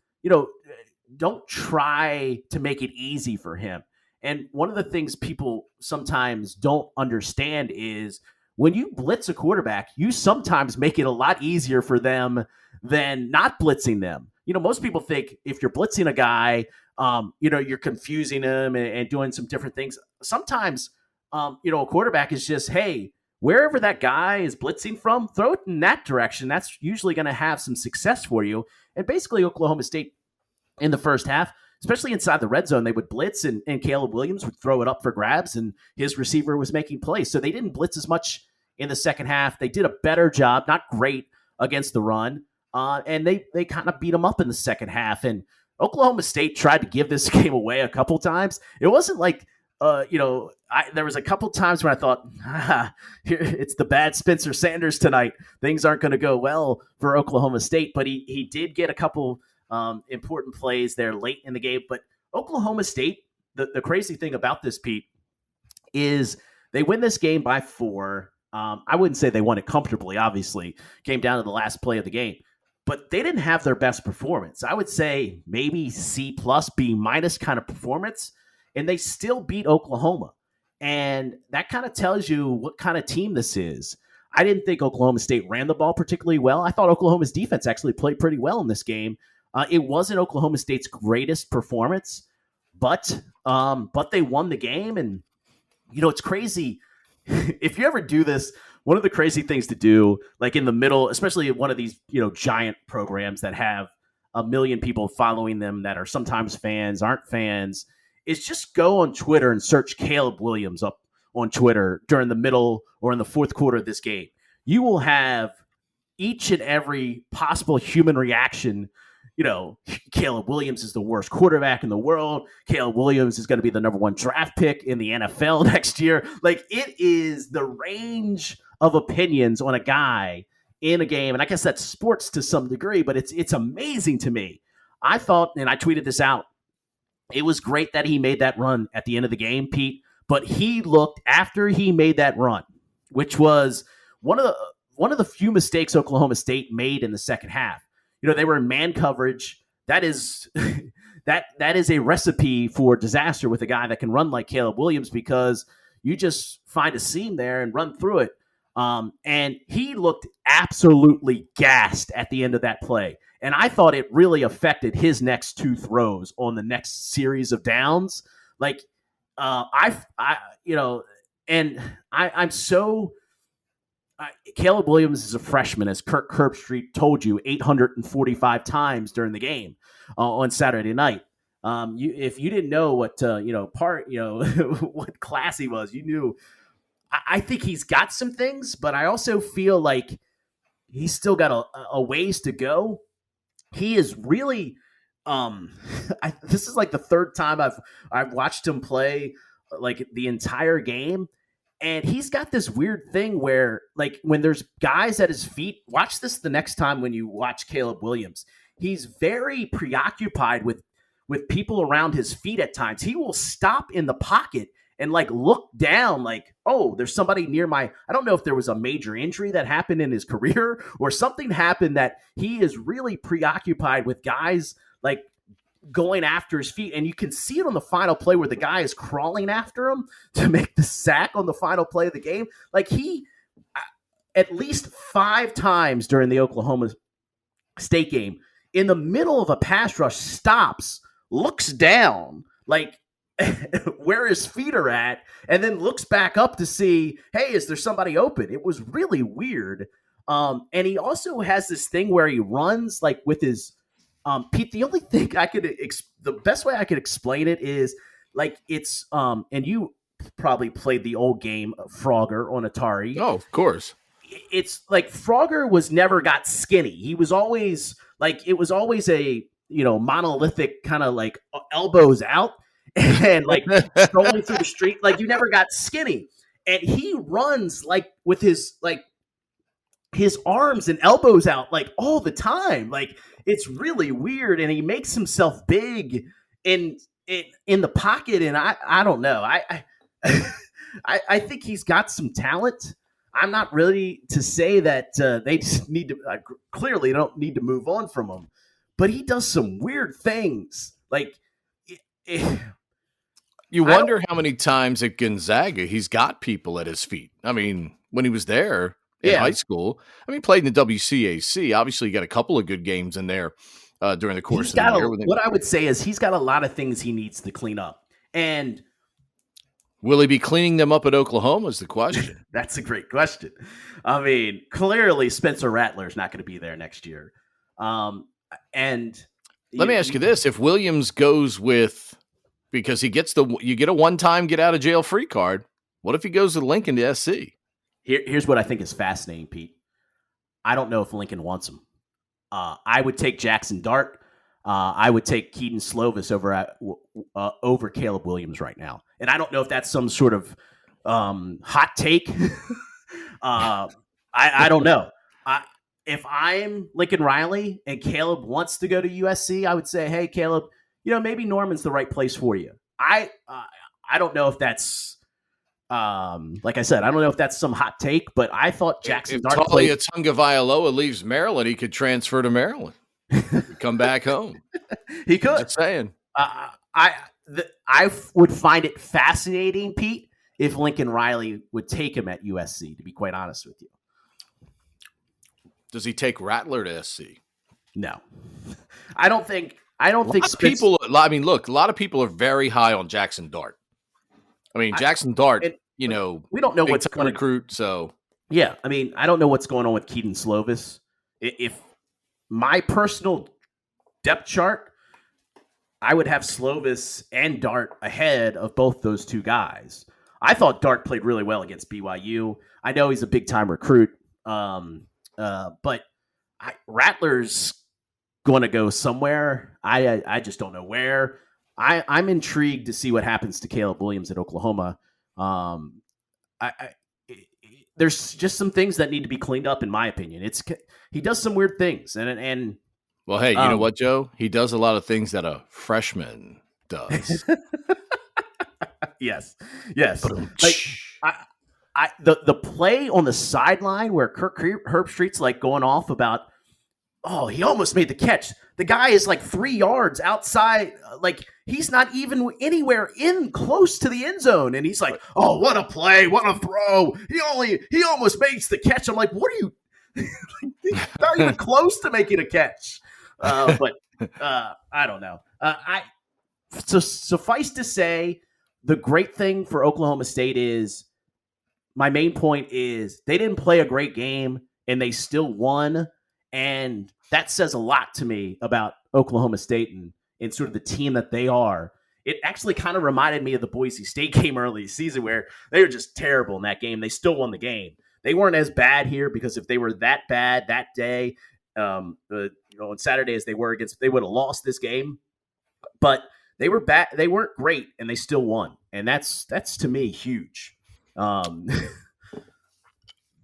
don't try to make it easy for him. And one of the things people sometimes don't understand is when you blitz a quarterback, you sometimes make it a lot easier for them than not blitzing them. Most people think if you're blitzing a guy, you're confusing him and doing some different things. Sometimes, a quarterback is just, hey, wherever that guy is blitzing from, throw it in that direction. That's usually going to have some success for you. And basically, Oklahoma State in the first half, especially inside the red zone, they would blitz and Caleb Williams would throw it up for grabs and his receiver was making plays. So they didn't blitz as much in the second half. They did a better job, not great, against the run. And they kind of beat them up in the second half. And Oklahoma State tried to give this game away a couple times. It wasn't like, there was a couple times where I thought, it's the bad Spencer Sanders tonight. Things aren't going to go well for Oklahoma State. But he did get a couple important plays there late in the game. But Oklahoma State, the crazy thing about this, Pete, is they win this game by 4. I wouldn't say they won it comfortably, obviously. Came down to the last play of the game. But they didn't have their best performance. I would say maybe C+, B- kind of performance. And they still beat Oklahoma. And that kind of tells you what kind of team this is. I didn't think Oklahoma State ran the ball particularly well. I thought Oklahoma's defense actually played pretty well in this game. It wasn't Oklahoma State's greatest performance, but they won the game. And, it's crazy. If you ever do this, one of the crazy things to do, like in the middle, especially one of these, giant programs that have a million people following them that are sometimes fans, aren't fans, is just go on Twitter and search Caleb Williams up on Twitter during the middle or in the fourth quarter of this game. You will have each and every possible human reaction. Caleb Williams is the worst quarterback in the world. Caleb Williams is going to be the number 1 draft pick in the NFL next year. Like, it is the range of opinions on a guy in a game. And I guess that's sports to some degree, but it's amazing to me. I thought, and I tweeted this out, it was great that he made that run at the end of the game, Pete, but he looked, after he made that run, which was one of the few mistakes Oklahoma State made in the second half. They were in man coverage. That is that is a recipe for disaster with a guy that can run like Caleb Williams, because you just find a seam there and run through it. And he looked absolutely gassed at the end of that play. And I thought it really affected his next 2 throws on the next series of downs. Like, Caleb Williams is a freshman, as Kirk Herbstreit told you 845 times during the game on Saturday night. If you didn't know what what class he was, you knew. I think he's got some things, but I also feel like he's still got a ways to go. He is really. This is like the third time I've watched him play like the entire game. And he's got this weird thing where, like, when there's guys at his feet, watch this the next time when you watch Caleb Williams. He's very preoccupied with people around his feet at times. He will stop in the pocket and like looked down like, oh, there's somebody near my, I don't know if there was a major injury that happened in his career or something happened that he is really preoccupied with guys like going after his feet. And you can see it on the final play where the guy is crawling after him to make the sack on the final play of the game. Like he, at least 5 times during the Oklahoma State game, in the middle of a pass rush, stops, looks down, like where his feet are at, and then looks back up to see, hey, is there somebody open? It was really weird. And he also has this thing where he runs like with his Pete. The only thing I could the best way I could explain it is like it's and you probably played the old game Frogger on Atari. Oh, of course. It's like Frogger was never got skinny. He was always like, it was always a, monolithic kind of like elbows out and like strolling through the street. Like you never got skinny. And he runs like with his arms and elbows out like all the time. Like it's really weird. And he makes himself big in the pocket. And I don't know. I think he's got some talent. I'm not really to say that they just need to clearly don't need to move on from him, but he does some weird things. Like you wonder how many times at Gonzaga he's got people at his feet. I mean, when he was there in high school, I mean, he played in the WCAC. Obviously, he got a couple of good games in there during the course of the year. What I would say is he's got a lot of things he needs to clean up. And will he be cleaning them up at Oklahoma is the question. That's a great question. I mean, clearly Spencer Rattler's not going to be there next year. And let me ask you this. If Williams goes with, because he gets you get a one-time get out of jail free card. What if he goes to Lincoln to SC? Here's what I think is fascinating, Pete. I don't know if Lincoln wants him. I would take Jackson Dart. I would take Keaton Slovis over Caleb Williams right now. And I don't know if that's some sort of hot take. I don't know. If I'm Lincoln Riley and Caleb wants to go to USC, I would say, hey, Caleb, maybe Norman's the right place for you. I don't know if that's like I said, I don't know if that's some hot take, but I thought Jackson Dart played. If Talia Tagovailoa leaves Maryland, he could transfer to Maryland. Come back home. He could. Just saying. I would find it fascinating, Pete, if Lincoln Riley would take him at USC, to be quite honest with you. Does he take Rattler to SC? No. I don't think people. I mean, look, a lot of people are very high on Jackson Dart. I mean, Jackson Dart, we don't know what's going to recruit. So yeah, I mean, I don't know what's going on with Keaton Slovis. If my personal depth chart, I would have Slovis and Dart ahead of both those two guys. I thought Dart played really well against BYU. I know he's a big time recruit, but Rattler's going to go somewhere. I just don't know where. I'm intrigued to see what happens to Caleb Williams at Oklahoma. There's just some things that need to be cleaned up, in my opinion. He does some weird things, and well, hey, you know what, Joe? He does a lot of things that a freshman does. Yes. Like the play on the sideline where Kirk Herbstreit's like going off about, oh, he almost made the catch. The guy is like 3 yards outside. Like he's not even anywhere in close to the end zone. And he's like, oh, what a play. What a throw. He almost makes the catch. I'm like, what are you? Not even close to making a catch. But I don't know. So suffice to say, the great thing for Oklahoma State is, my main point is they didn't play a great game and they still won. And that says a lot to me about Oklahoma State and sort of the team that they are. It actually kind of reminded me of the Boise State game early season where they were just terrible in that game. They still won the game. They weren't as bad here because if they were that bad that day, on Saturday as they were against, they would have lost this game. But they were bad. They weren't great, and they still won. And that's to me huge.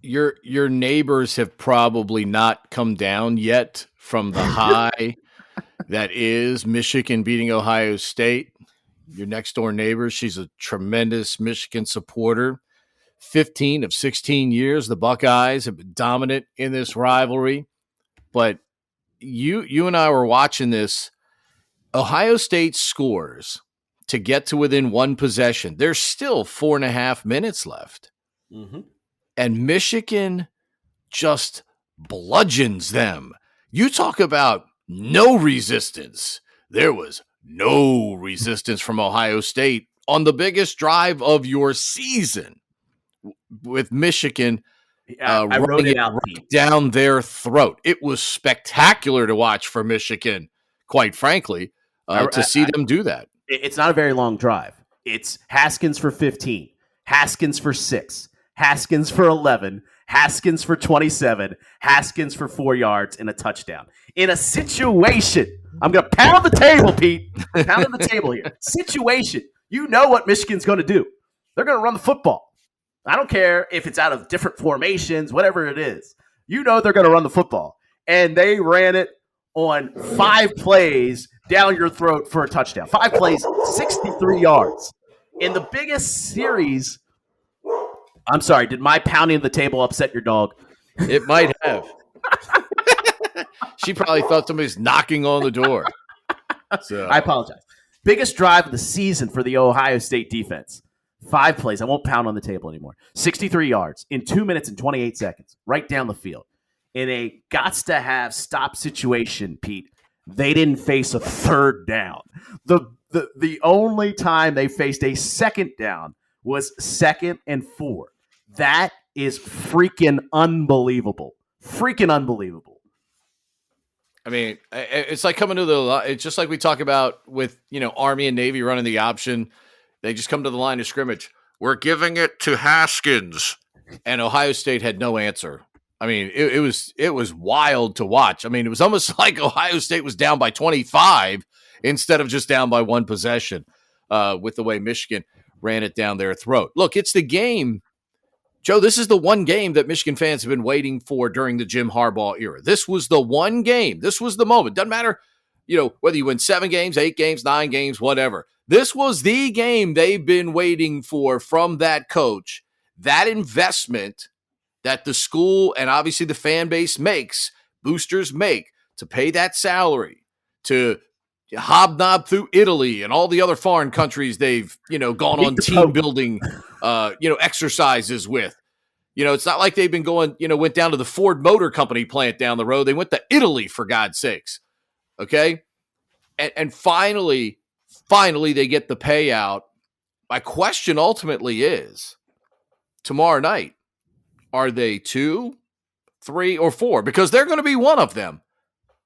Your neighbors have probably not come down yet from the high that is Michigan beating Ohio State. your next door neighbor. She's a tremendous Michigan supporter. 15 of 16 years, the Buckeyes have been dominant in this rivalry. But you and I were watching this. Ohio State scores to get to within one possession. There's still 4.5 minutes left. Mm-hmm. And Michigan just bludgeons them. You talk about no resistance. There was no resistance from Ohio State on the biggest drive of your season, with Michigan I wrote it out right down their throat. It was spectacular to watch for Michigan, quite frankly, to see them do that. It's not a very long drive. It's Haskins for 15, Haskins for 6, Haskins for 11, Haskins for 27, Haskins for 4 yards and a touchdown. In a situation, I'm going to pound the table, Pete. Pounding the table here. Situation. You know what Michigan's going to do. They're going to run the football. I don't care if it's out of different formations, whatever it is. You know they're going to run the football. And they ran it on 5 plays down your throat for a touchdown. 5 plays, 63 yards. In the biggest series, I'm sorry, did my pounding the table upset your dog? It might have. She probably thought somebody's knocking on the door. So. I apologize. Biggest drive of the season for the Ohio State defense. 5 plays. I won't pound on the table anymore. 63 yards in 2 minutes and 28 seconds, right down the field. In a gots-to-have stop situation, Pete, they didn't face a third down. The only time they faced a second down was 2nd and 4. That is freaking unbelievable. Freaking unbelievable. I mean, it's like coming to the – it's just like we talk about with, Army and Navy running the option. They just come to the line of scrimmage. We're giving it to Haskins. And Ohio State had no answer. I mean, it was wild to watch. I mean, it was almost like Ohio State was down by 25 instead of just down by 1 possession with the way Michigan ran it down their throat. Look, it's the game. Joe, this is the one game that Michigan fans have been waiting for during the Jim Harbaugh era. This was the one game. This was the moment. Doesn't matter, whether you win 7 games, 8 games, 9 games, whatever. This was the game they've been waiting for from that coach. That investment that the school and obviously the fan base makes, boosters make, to pay that salary, to hobnob through Italy and all the other foreign countries they've, gone on team building, exercises with. It's not like they've been going, went down to the Ford Motor Company plant down the road. They went to Italy, for God's sakes. Okay. And finally they get the payout. My question ultimately is, tomorrow night, are they 2, 3, or 4? Because they're going to be one of them.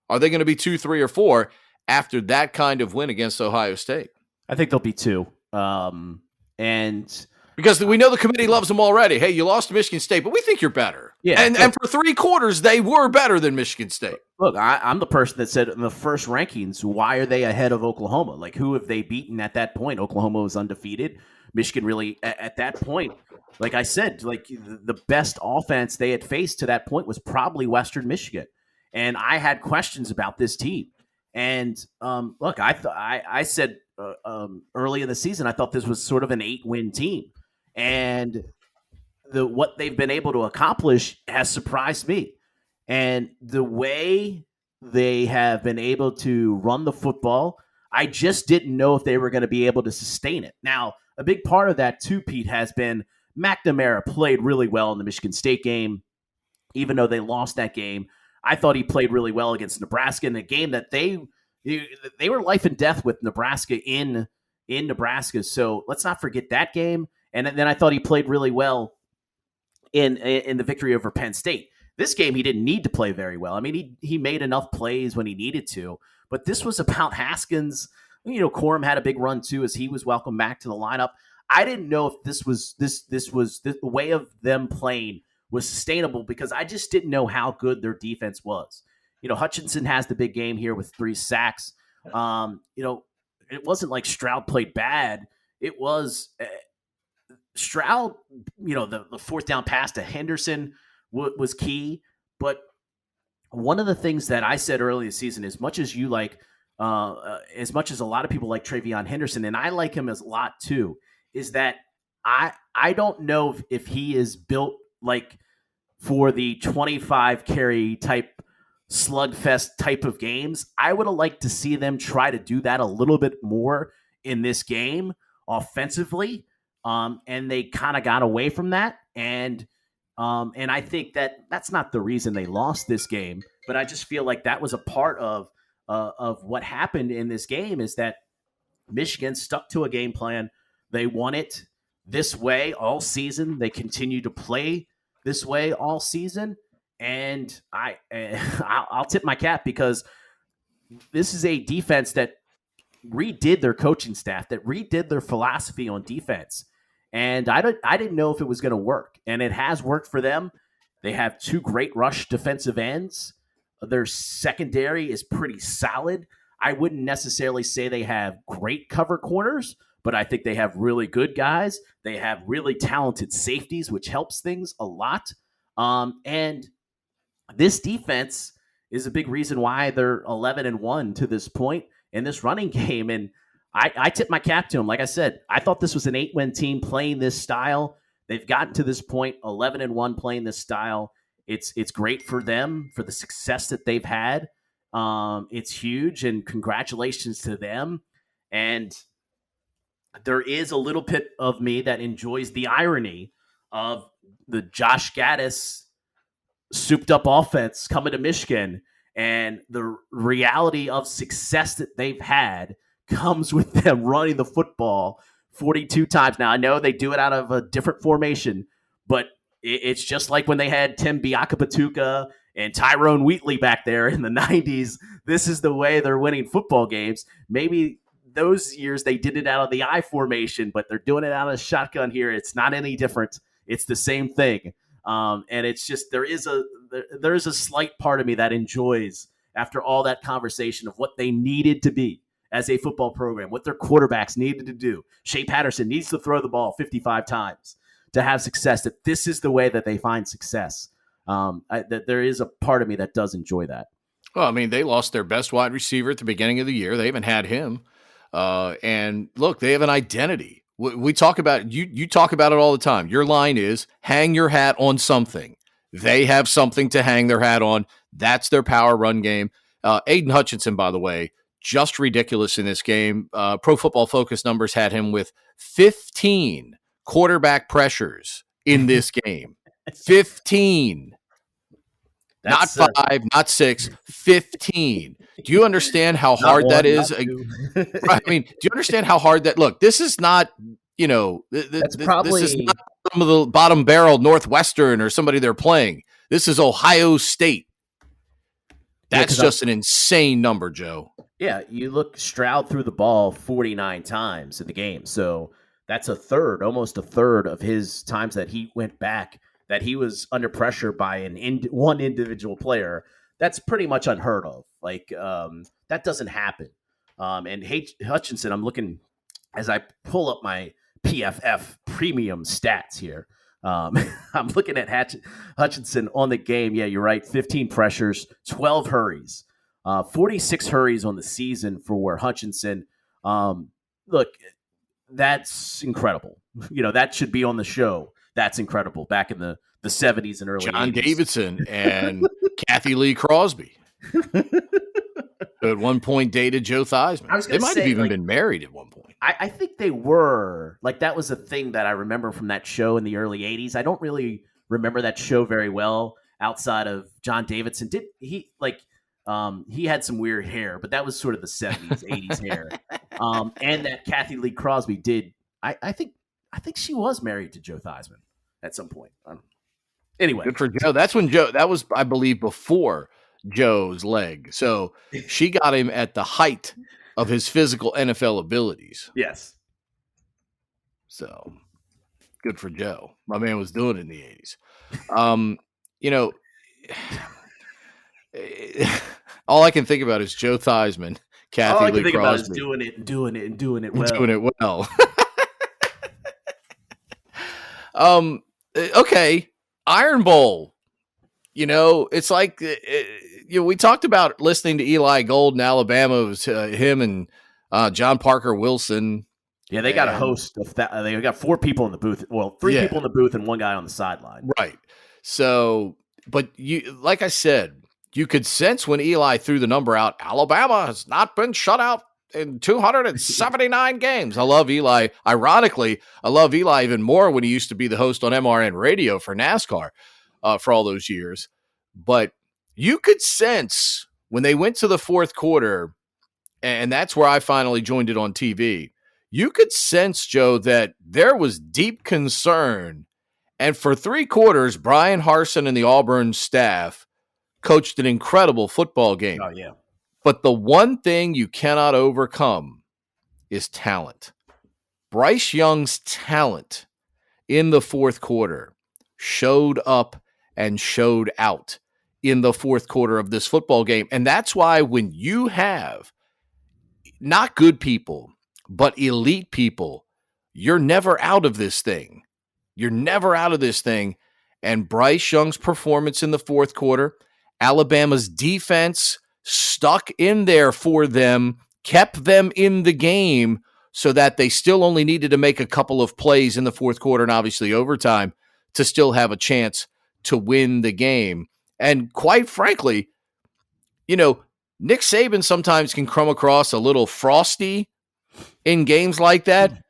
Are they going to be 2, 3, or 4 after that kind of win against Ohio State? I think they'll be 2. And because we know the committee loves them already. Hey, you lost to Michigan State, but we think you're better. Yeah, and for 3 quarters, they were better than Michigan State. Look, I'm the person that said in the first rankings, why are they ahead of Oklahoma? Like, who have they beaten at that point? Oklahoma was undefeated. Michigan really, at that point, like I said, like the best offense they had faced to that point was probably Western Michigan. And I had questions about this team. And look, I said early in the season, I thought this was sort of an 8-win team. And what they've been able to accomplish has surprised me. And the way they have been able to run the football, I just didn't know if they were going to be able to sustain it. Now, a big part of that too, Pete, has been McNamara played really well in the Michigan State game, even though they lost that game. I thought he played really well against Nebraska in a game that they were life and death with Nebraska in Nebraska. So let's not forget that game. And then I thought he played really well in the victory over Penn State. This game, he didn't need to play very well. I mean, he made enough plays when he needed to. But this was about Haskins. Corum had a big run too as he was welcomed back to the lineup. I didn't know if this was the way of them playing was sustainable because I just didn't know how good their defense was. Hutchinson has the big game here with 3 sacks. It wasn't like Stroud played bad. It was Stroud, the 4th down pass to Henderson was key. But one of the things that I said early in the season, as much as you like as much as a lot of people like Travion Henderson, and I like him as a lot too, is that I don't know if he is built like for the 25 carry type slugfest type of games. I would have liked to see them try to do that a little bit more in this game offensively, and they kind of got away from that. And I think that that's not the reason they lost this game, but I just feel like that was a part of what happened in this game is that Michigan stuck to a game plan. They won it this way all season. They continue to play this way all season, and I'll tip my cap because this is a defense that redid their coaching staff, that redid their philosophy on defense, and I didn't know if it was going to work, and it has worked for them. They have two great rush defensive ends. Their secondary is pretty solid. I wouldn't necessarily say they have great cover corners, but I think they have really good guys. They have really talented safeties, which helps things a lot. And this defense is a big reason why they're 11-1 to this point in this running game. And I tip my cap to them. Like I said, I thought this was an 8-win team playing this style. They've gotten to this point, 11-1 playing this style. It's great for them, for the success that they've had. It's huge, and congratulations to them. And there is a little bit of me that enjoys the irony of the Josh Gaddis souped up offense coming to Michigan, and the reality of success that they've had comes with them running the football 42 times. Now, I know they do it out of a different formation, but it's just like when they had Tim Biakapatuka and Tyrone Wheatley back there in the 90s. This is the way they're winning football games. Maybe those years they did it out of the I formation, but they're doing it out of shotgun here. It's not any different. It's the same thing. And it's just there is a slight part of me that enjoys, after all that conversation of what they needed to be as a football program, what their quarterbacks needed to do. Shea Patterson needs to throw the ball 55 times to have success, that this is the way that they find success. That there is a part of me that does enjoy that. Well, I mean, they lost their best wide receiver at the beginning of the year. They haven't had him. And look, they have an identity. We talk about, you talk about it all the time. Your line is hang your hat on something. They have something to hang their hat on. That's their power run game. Aiden Hutchinson, by the way, just ridiculous in this game. Pro Football Focus numbers had him with 15 quarterback pressures in this game. 15. Not 5, not 6, 15. Do you understand how hard that is? I mean, do you understand how hard that? Look, this is not, this is not some of the bottom barrel Northwestern or somebody they're playing. This is Ohio State. That's just an insane number, Joe. Yeah, you look, Stroud threw the ball 49 times in the game. So that's almost a third of his times that he went back, that he was under pressure by one individual player. That's pretty much unheard of. Like, that doesn't happen. And Hutchinson, I'm looking, as I pull up my PFF premium stats here, I'm looking at Hutchinson on the game. Yeah, you're right. 15 pressures, 12 hurries, 46 hurries on the season for Hutchinson. Look, that's incredible. That should be on the show. That's incredible. Back in the 70s and early John 80s. Davidson and Kathy Lee Crosby. Who at one point dated Joe Theismann. They might have even been married at one point. I think they were. Like, that was a thing that I remember from that show in the early 80s. I don't really remember that show very well outside of John Davidson. He had some weird hair, but that was sort of the 70s, 80s hair. And that Kathy Lee Crosby did. I think she was married to Joe Theismann at some point. Anyway. Good for Joe. That's when Joe, that was, I believe, before Joe's leg. So she got him at the height of his physical NFL abilities. Yes. So good for Joe. My man was doing it in the 80s. All I can think about is Joe Theismann, Kathy Lee Crosby. All I can think about is doing it well. Doing it well. Okay. Iron Bowl. It's like, we talked about listening to Eli Gold in Alabama. It was him and John Parker Wilson. Yeah, they got a host of that. They got 4 people in the booth. Well, 3 people in the booth and 1 guy on the sideline. Right. So, but like I said, you could sense when Eli threw the number out, Alabama has not been shut out in 279 games. I love Eli. Ironically, I love Eli even more when he used to be the host on MRN radio for NASCAR for all those years. But you could sense when they went to the fourth quarter, and that's where I finally joined it on TV. You could sense, Joe, that there was deep concern. And for 3 quarters, Brian Harsin and the Auburn staff coached an incredible football game. Oh, yeah. But the one thing you cannot overcome is talent. Bryce Young's talent in the fourth quarter showed up and showed out in the fourth quarter of this football game. And that's why when you have not good people, but elite people, you're never out of this thing. You're never out of this thing. And Bryce Young's performance in the fourth quarter, Alabama's defense stuck in there for them, kept them in the game so that they still only needed to make a couple of plays in the fourth quarter and obviously overtime to still have a chance to win the game. And quite frankly, Nick Saban sometimes can come across a little frosty in games like that.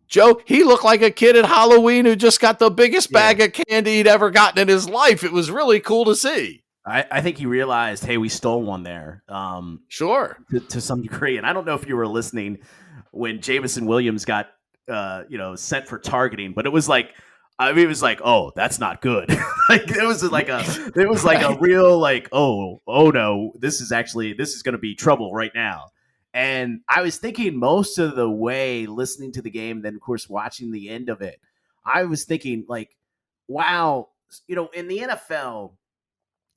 Joe, he looked like a kid at Halloween who just got the biggest bag of candy he'd ever gotten in his life. It was really cool to see. I think he realized, hey, we stole one there. Sure. To some degree. And I don't know if you were listening when Jamison Williams got, sent for targeting, but it was like, it was like, oh, that's not good. It was like a real like, oh no, this is going to be trouble right now. And I was thinking most of the way listening to the game, then of course watching the end of it, I was thinking like, wow, in the NFL,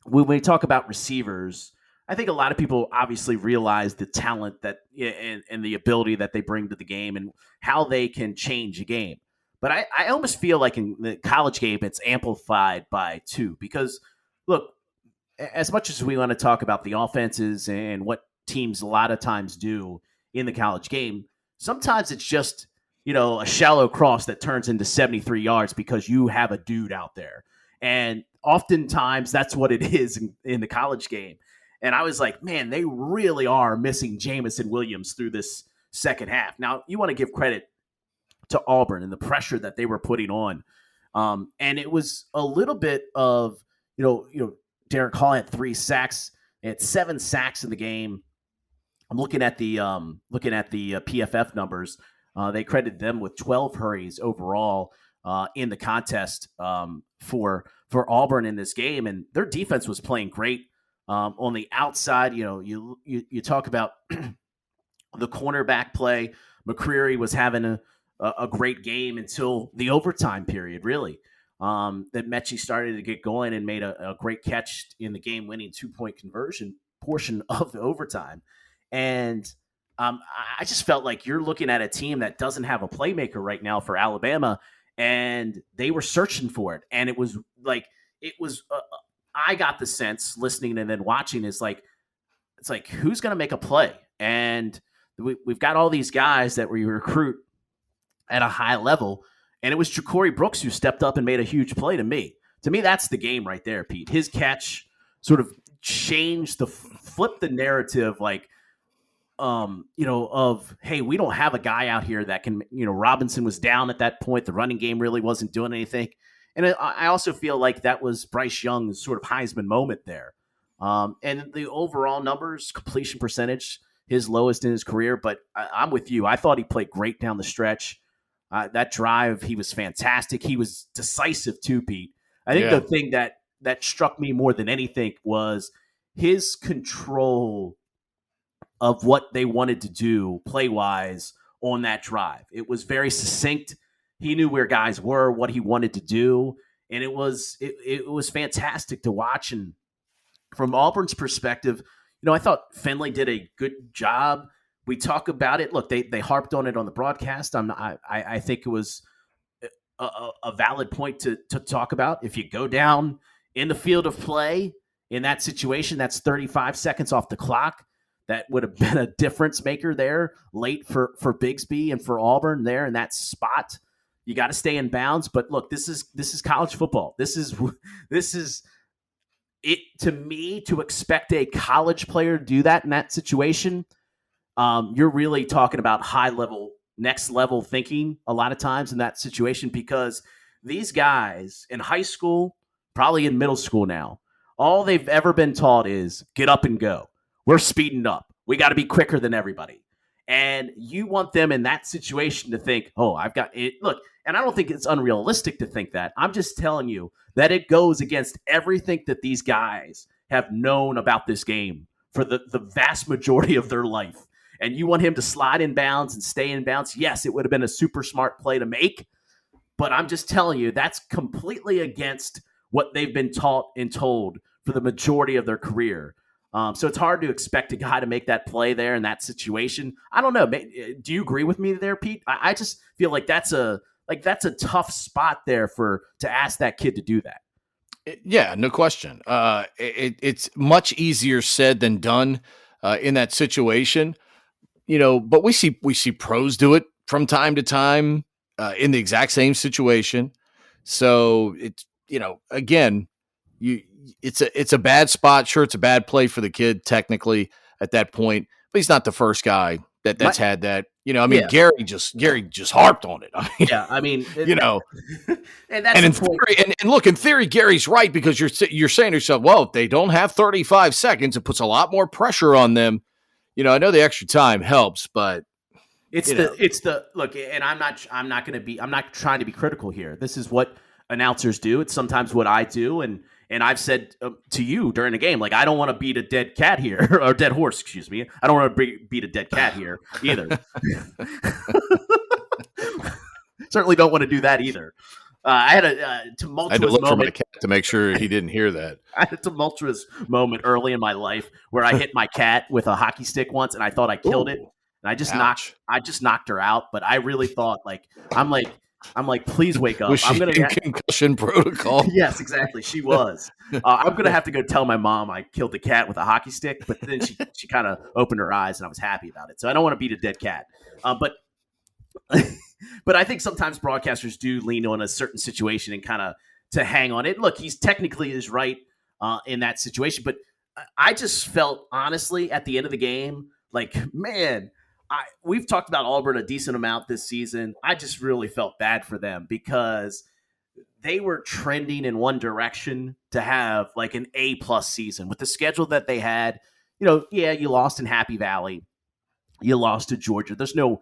when we talk about receivers, I think a lot of people obviously realize the talent that and the ability that they bring to the game and how they can change a game. But I almost feel like in the college game, it's amplified by 2 because, look, as much as we want to talk about the offenses and what teams a lot of times do in the college game, sometimes it's just, a shallow cross that turns into 73 yards because you have a dude out there. And oftentimes that's what it is in the college game. And I was like, man, they really are missing Jamison Williams through this second half. Now, you want to give credit to Auburn and the pressure that they were putting on. And it was a little bit of, Derek Hall had 3 sacks. They had 7 sacks in the game. I'm looking at the PFF numbers. They credited them with 12 hurries overall in the contest for Auburn in this game, and their defense was playing great. On the outside, you talk about the cornerback play. McCreary was having a great game until the overtime period, really. That Mechie started to get going and made a great catch in the game-winning 2-point conversion portion of the overtime. And I just felt like you're looking at a team that doesn't have a playmaker right now for Alabama, and they were searching for it. And it was like, I got the sense listening and then watching it's like, who's going to make a play? And we've got all these guys that we recruit at a high level. And it was Ja'Cory Brooks who stepped up and made a huge play to me. To me, that's the game right there, Pete. His catch sort of changed flipped the narrative, like, of, hey, we don't have a guy out here that can, Robinson was down at that point. The running game really wasn't doing anything. And I also feel like that was Bryce Young's sort of Heisman moment there. And the overall numbers, completion percentage, his lowest in his career. But I'm with you. I thought he played great down the stretch. That drive, he was fantastic. He was decisive too, Pete. I think the thing that struck me more than anything was his control of what they wanted to do play-wise on that drive. It was very succinct. He knew where guys were, what he wanted to do, and it was fantastic to watch. And from Auburn's perspective, I thought Finley did a good job. We talk about it. Look, they harped on it on the broadcast. I think it was a valid point to talk about. If you go down in the field of play in that situation. That's 35 seconds off the clock. That would have been a difference maker there late for Bigsby and for Auburn there in that spot. You got to stay in bounds. But look, this is college football. This is it to me. To expect a college player to do that in that situation, you're really talking about high level, next level thinking a lot of times in that situation, because these guys in high school, probably in middle school now, all they've ever been taught is get up and go. We're speeding up. We got to be quicker than everybody. And you want them in that situation to think, oh, I've got it. Look, and I don't think it's unrealistic to think that. I'm just telling you that it goes against everything that these guys have known about this game for the vast majority of their life. And you want him to slide in bounds and stay in bounds. Yes, it would have been a super smart play to make. But I'm just telling you, that's completely against what they've been taught and told for the majority of their career. So it's hard to expect a guy to make that play there in that situation. I don't know. Do you agree with me there, Pete? I just feel like that's a tough spot there to ask that kid to do that. Yeah, no question. It's much easier said than done in that situation, but we see pros do it from time to time in the exact same situation. So it's, again, it's a bad spot. Sure, it's a bad play for the kid technically at that point, but he's not the first guy that's had that. Yeah. Gary just harped on it. And that's and in theory, and look, in theory, Gary's right, because you're saying to yourself, well, if they don't have 35 seconds, it puts a lot more pressure on them. I know the extra time helps, but it's look, and I'm not trying to be critical here. This is what announcers do. It's sometimes what I do, and I've said to you during the game, like, I don't want to beat a dead cat here, or dead horse, excuse me. I don't want to beat a dead cat here either. Certainly don't want to do that either. I had a tumultuous I had to look moment for my cat to make sure he didn't hear that. I had a tumultuous moment early in my life where I hit my cat with a hockey stick once, and I thought I killed it. And I just knocked her out. But I really thought, I'm like, please wake up. Was I'm gonna in concussion protocol? Yes, exactly. She was. I'm gonna have to go tell my mom I killed the cat with a hockey stick. But then she kind of opened her eyes, and I was happy about it. So I don't want to beat a dead cat. But but I think sometimes broadcasters do lean on a certain situation and kind of to hang on it. Look, he's technically is right in that situation, but I just felt, honestly, at the end of the game, like, man, we've talked about Auburn a decent amount this season. I just really felt bad for them because they were trending in one direction to have like an A+ season with the schedule that they had. You lost in Happy Valley, you lost to Georgia. There's no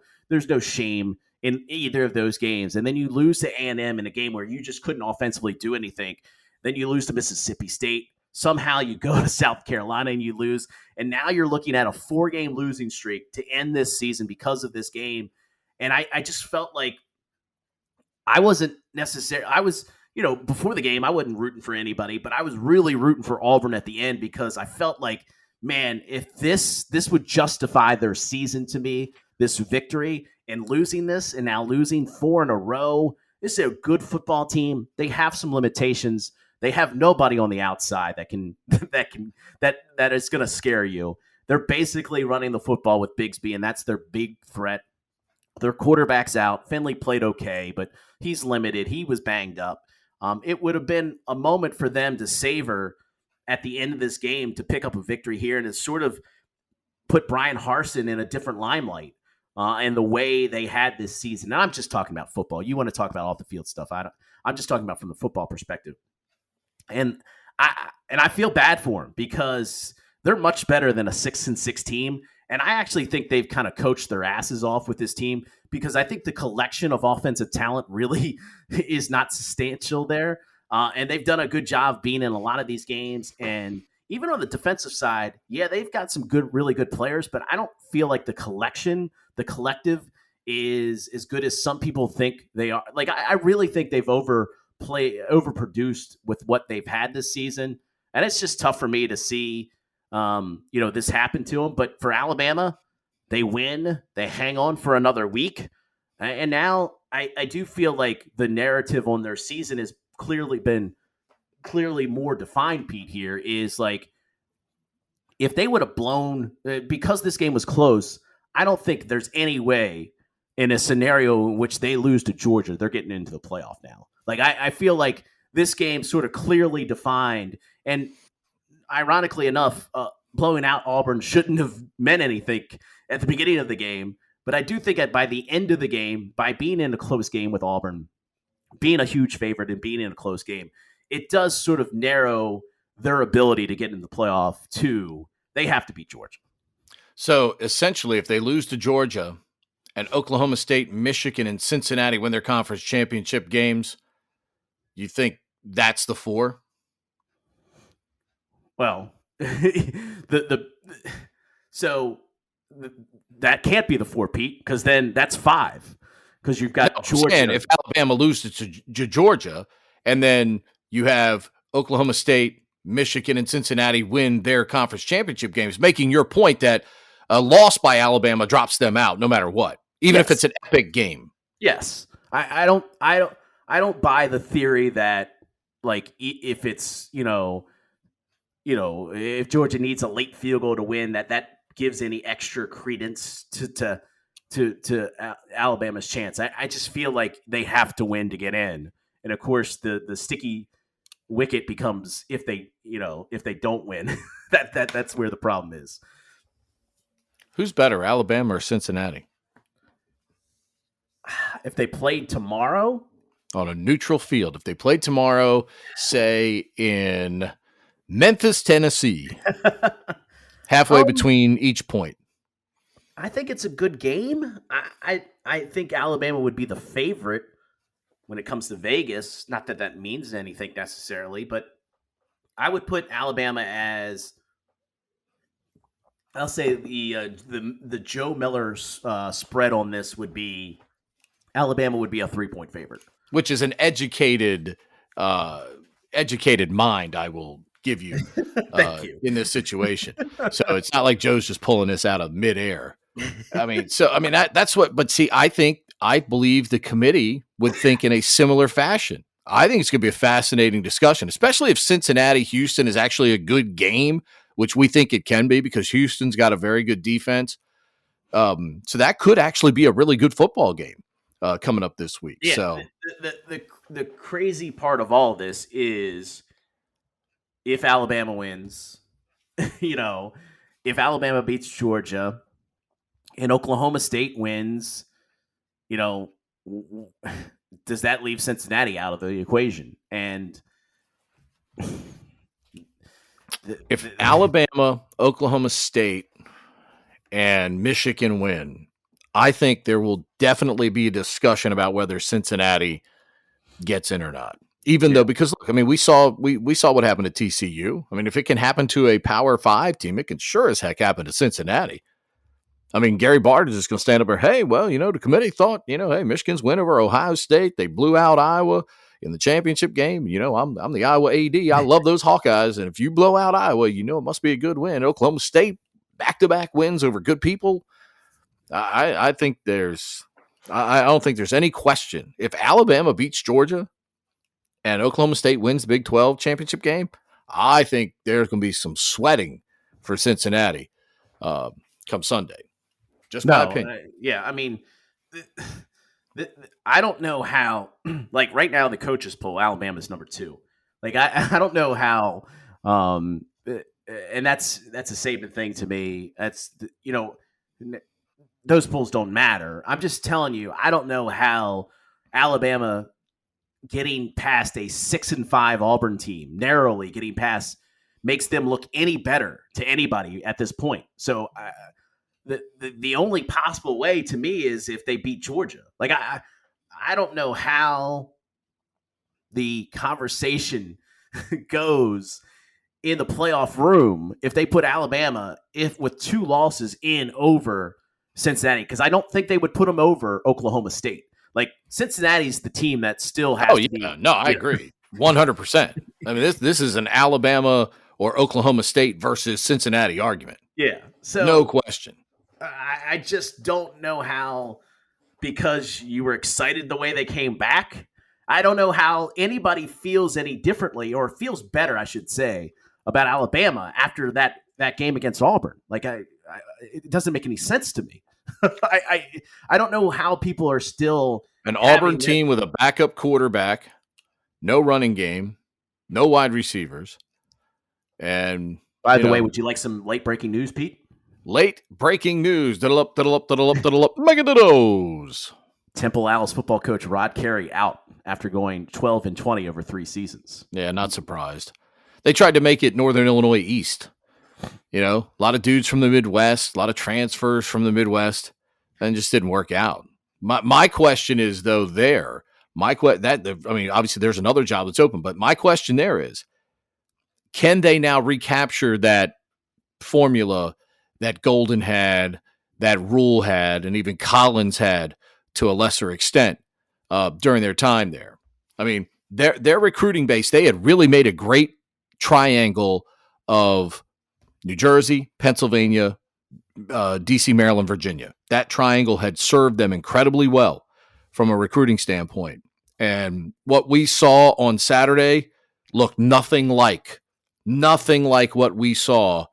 shame in either of those games. And then you lose to A&M in a game where you just couldn't offensively do anything. Then you lose to Mississippi State. Somehow you go to South Carolina and you lose. And now you're looking at a 4-game losing streak to end this season because of this game. And I just felt like I wasn't necessarily – I was, before the game, I wasn't rooting for anybody, but I was really rooting for Auburn at the end because I felt like, man, if this would justify their season to me, this victory, and losing this and now losing 4 in a row. This is a good football team. They have some limitations. They have nobody on the outside that is going to scare you. They're basically running the football with Bigsby, and that's their big threat. Their quarterback's out. Finley played okay, but he's limited. He was banged up. It would have been a moment for them to savor at the end of this game to pick up a victory here and to sort of put Brian Harsin in a different limelight. And the way they had this season. And I'm just talking about football. You want to talk about off the field stuff. I'm just talking about from the football perspective. And I feel bad for them because they're much better than a 6-6 team. And I actually think they've kind of coached their asses off with this team because I think the collection of offensive talent really is not substantial there. And they've done a good job being in a lot of these games. And even on the defensive side, yeah, they've got some really good players, but I don't feel like the collective is as good as some people think they are. Like, I really think they've overproduced with what they've had this season. And it's just tough for me to see, this happen to them. But for Alabama, they win, they hang on for another week. And now I do feel like the narrative on their season has clearly been clearly more defined, Pete, here is like, if they would have blown, because this game was close, I don't think there's any way in a scenario in which they lose to Georgia, they're getting into the playoff now. Like, I feel like this game sort of clearly defined, and ironically enough, blowing out Auburn shouldn't have meant anything at the beginning of the game. But I do think that by the end of the game, by being in a close game with Auburn, being a huge favorite and being in a close game, it does sort of narrow their ability to get in the playoff to they have to beat Georgia. So essentially, if they lose to Georgia and Oklahoma State, Michigan, and Cincinnati win their conference championship games, you think that's the 4? Well, so that can't be the 4, Pete, because then that's 5. Because you've got Georgia. And if Alabama loses to Georgia, and then you have Oklahoma State, Michigan, and Cincinnati win their conference championship games, making your point that a loss by Alabama drops them out no matter what, even if it's an epic game. Yes, I don't buy the theory that, like, if it's if Georgia needs a late field goal to win, that gives any extra credence to Alabama's chance. I just feel like they have to win to get in, and of course the sticky wicket becomes if they don't win. that's where the problem is. Who's better, Alabama or Cincinnati? If they played tomorrow on a neutral field, if they played tomorrow, say in Memphis, Tennessee, halfway between each point, I think it's a good game. I think Alabama would be the favorite when it comes to Vegas. Not that that means anything necessarily, but I would put Alabama as, I'll say the Joe Miller spread on this would be Alabama would be a 3-point favorite, which is an educated mind. I will give you, you in this situation. So it's not like Joe's just pulling this out of midair. That's what. But see, I believe the committee would think in a similar fashion. I think it's going to be a fascinating discussion, especially if Cincinnati-Houston is actually a good game, which we think it can be because Houston's got a very good defense. So that could actually be a really good football game coming up this week. Yeah, so the crazy part of all this is if Alabama wins, if Alabama beats Georgia and Oklahoma State wins, does that leave Cincinnati out of the equation? And if Alabama, Oklahoma State, and Michigan win, I think there will definitely be a discussion about whether Cincinnati gets in or not. Even though, because look, we saw what happened to TCU. If it can happen to a Power 5 team, it can sure as heck happen to Cincinnati. Gary Bart is just going to stand up there. Hey, well, the committee thought, hey, Michigan's win over Ohio State. They blew out Iowa in the championship game. I'm the Iowa AD. I love those Hawkeyes. And if you blow out Iowa, it must be a good win. Oklahoma State, back-to-back wins over good people. I think I don't think there's any question. If Alabama beats Georgia and Oklahoma State wins the Big 12 championship game, I think there's going to be some sweating for Cincinnati come Sunday. Just my opinion. I don't know how, like right now the coaches poll, Alabama's number 2. Like, I don't know how, and that's a Saban thing to me. That's, those polls don't matter. I'm just telling you, I don't know how Alabama getting past a 6-5 Auburn team, narrowly getting past, makes them look any better to anybody at this point. So the only possible way to me is if they beat Georgia. Like, I don't know how the conversation goes in the playoff room if they put Alabama with 2 losses in over Cincinnati, because I don't think they would put them over Oklahoma State. Like, Cincinnati's the team that still has to be. No, I agree. 100%. This is an Alabama or Oklahoma State versus Cincinnati argument. Yeah. So no question. I just don't know how, because you were excited the way they came back. I don't know how anybody feels any differently, or feels better, I should say, about Alabama after that game against Auburn. Like, it doesn't make any sense to me. I don't know how people are still an Auburn team with a backup quarterback, no running game, no wide receivers. And by the way, would you like some late breaking news, Pete? Late breaking news. Diddle up, diddle up, diddle up, diddle up. Mega diddles. Temple Owls football coach Rod Carey out after going 12-20 over 3 seasons. Yeah, not surprised. They tried to make it Northern Illinois East. A lot of dudes from the Midwest, a lot of transfers from the Midwest, and just didn't work out. My question is, though, obviously there's another job that's open, but my question there is, can they now recapture that formula that Golden had, that Rule had, and even Collins had to a lesser extent during their time there? I mean, their recruiting base, they had really made a great triangle of New Jersey, Pennsylvania, D.C., Maryland, Virginia. That triangle had served them incredibly well from a recruiting standpoint. And what we saw on Saturday looked nothing like what we saw,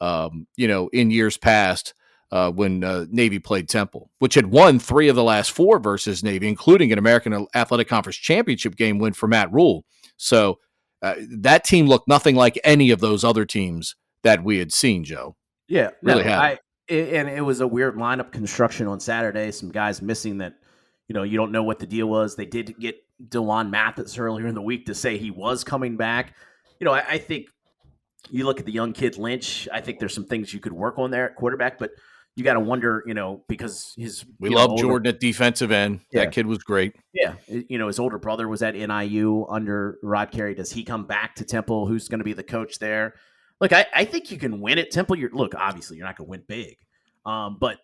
in years past when Navy played Temple, which had won 3 of the last 4 versus Navy, including an American Athletic Conference championship game win for Matt Rule. So that team looked nothing like any of those other teams that we had seen, Joe. Yeah, really and it was a weird lineup construction on Saturday. Some guys missing that, you don't know what the deal was. They did get DeJuan Mathis earlier in the week to say he was coming back. I think you look at the young kid Lynch. I think there's some things you could work on there at quarterback, but you got to wonder, because we love Jordan at defensive end. Yeah. That kid was great. Yeah, his older brother was at NIU under Rod Carey. Does he come back to Temple? Who's going to be the coach there? Look, I think you can win at Temple. Obviously, you're not going to win big, but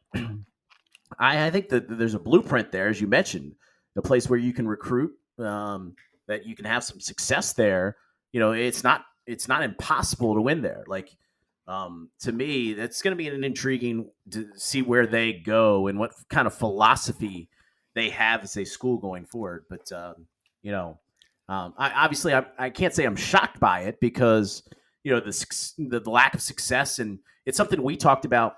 I think that there's a blueprint there, as you mentioned, a place where you can recruit, that you can have some success there. It's not impossible to win there. Like, to me, that's going to be an intriguing to see where they go and what kind of philosophy they have as a school going forward. But I can't say I'm shocked by it because the lack of success, and it's something we talked about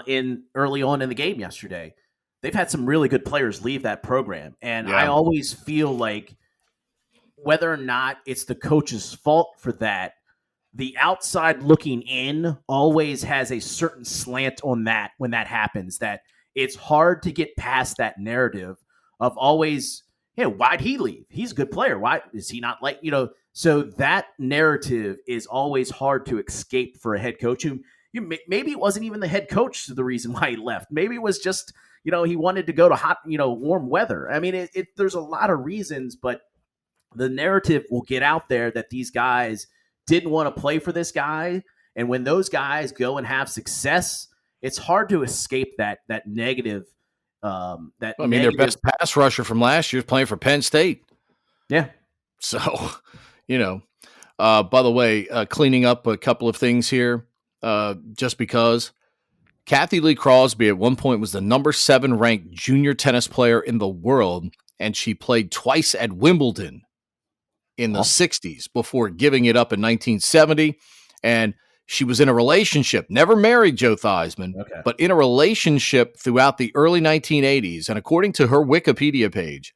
in early on in the game yesterday. They've had some really good players leave that program, and I always feel like whether or not it's the coach's fault for that, the outside looking in always has a certain slant on that when that happens, that it's hard to get past that narrative of always, why'd he leave? He's a good player. Why is he not like, so that narrative is always hard to escape for a head coach who maybe it wasn't even the head coach the reason why he left. Maybe it was just, he wanted to go to hot, warm weather. I mean, there's a lot of reasons, but the narrative will get out there that these guys didn't want to play for this guy. And when those guys go and have success, it's hard to escape that negative. Their best pass rusher from last year is playing for Penn State. Yeah. So, by the way, cleaning up a couple of things here, just because Kathy Lee Crosby at one point was the number 7 ranked junior tennis player in the world, and she played twice at Wimbledon in the 60s before giving it up in 1970. And she was in a relationship, never married Joe Theismann, but in a relationship throughout the early 1980s. And according to her Wikipedia page,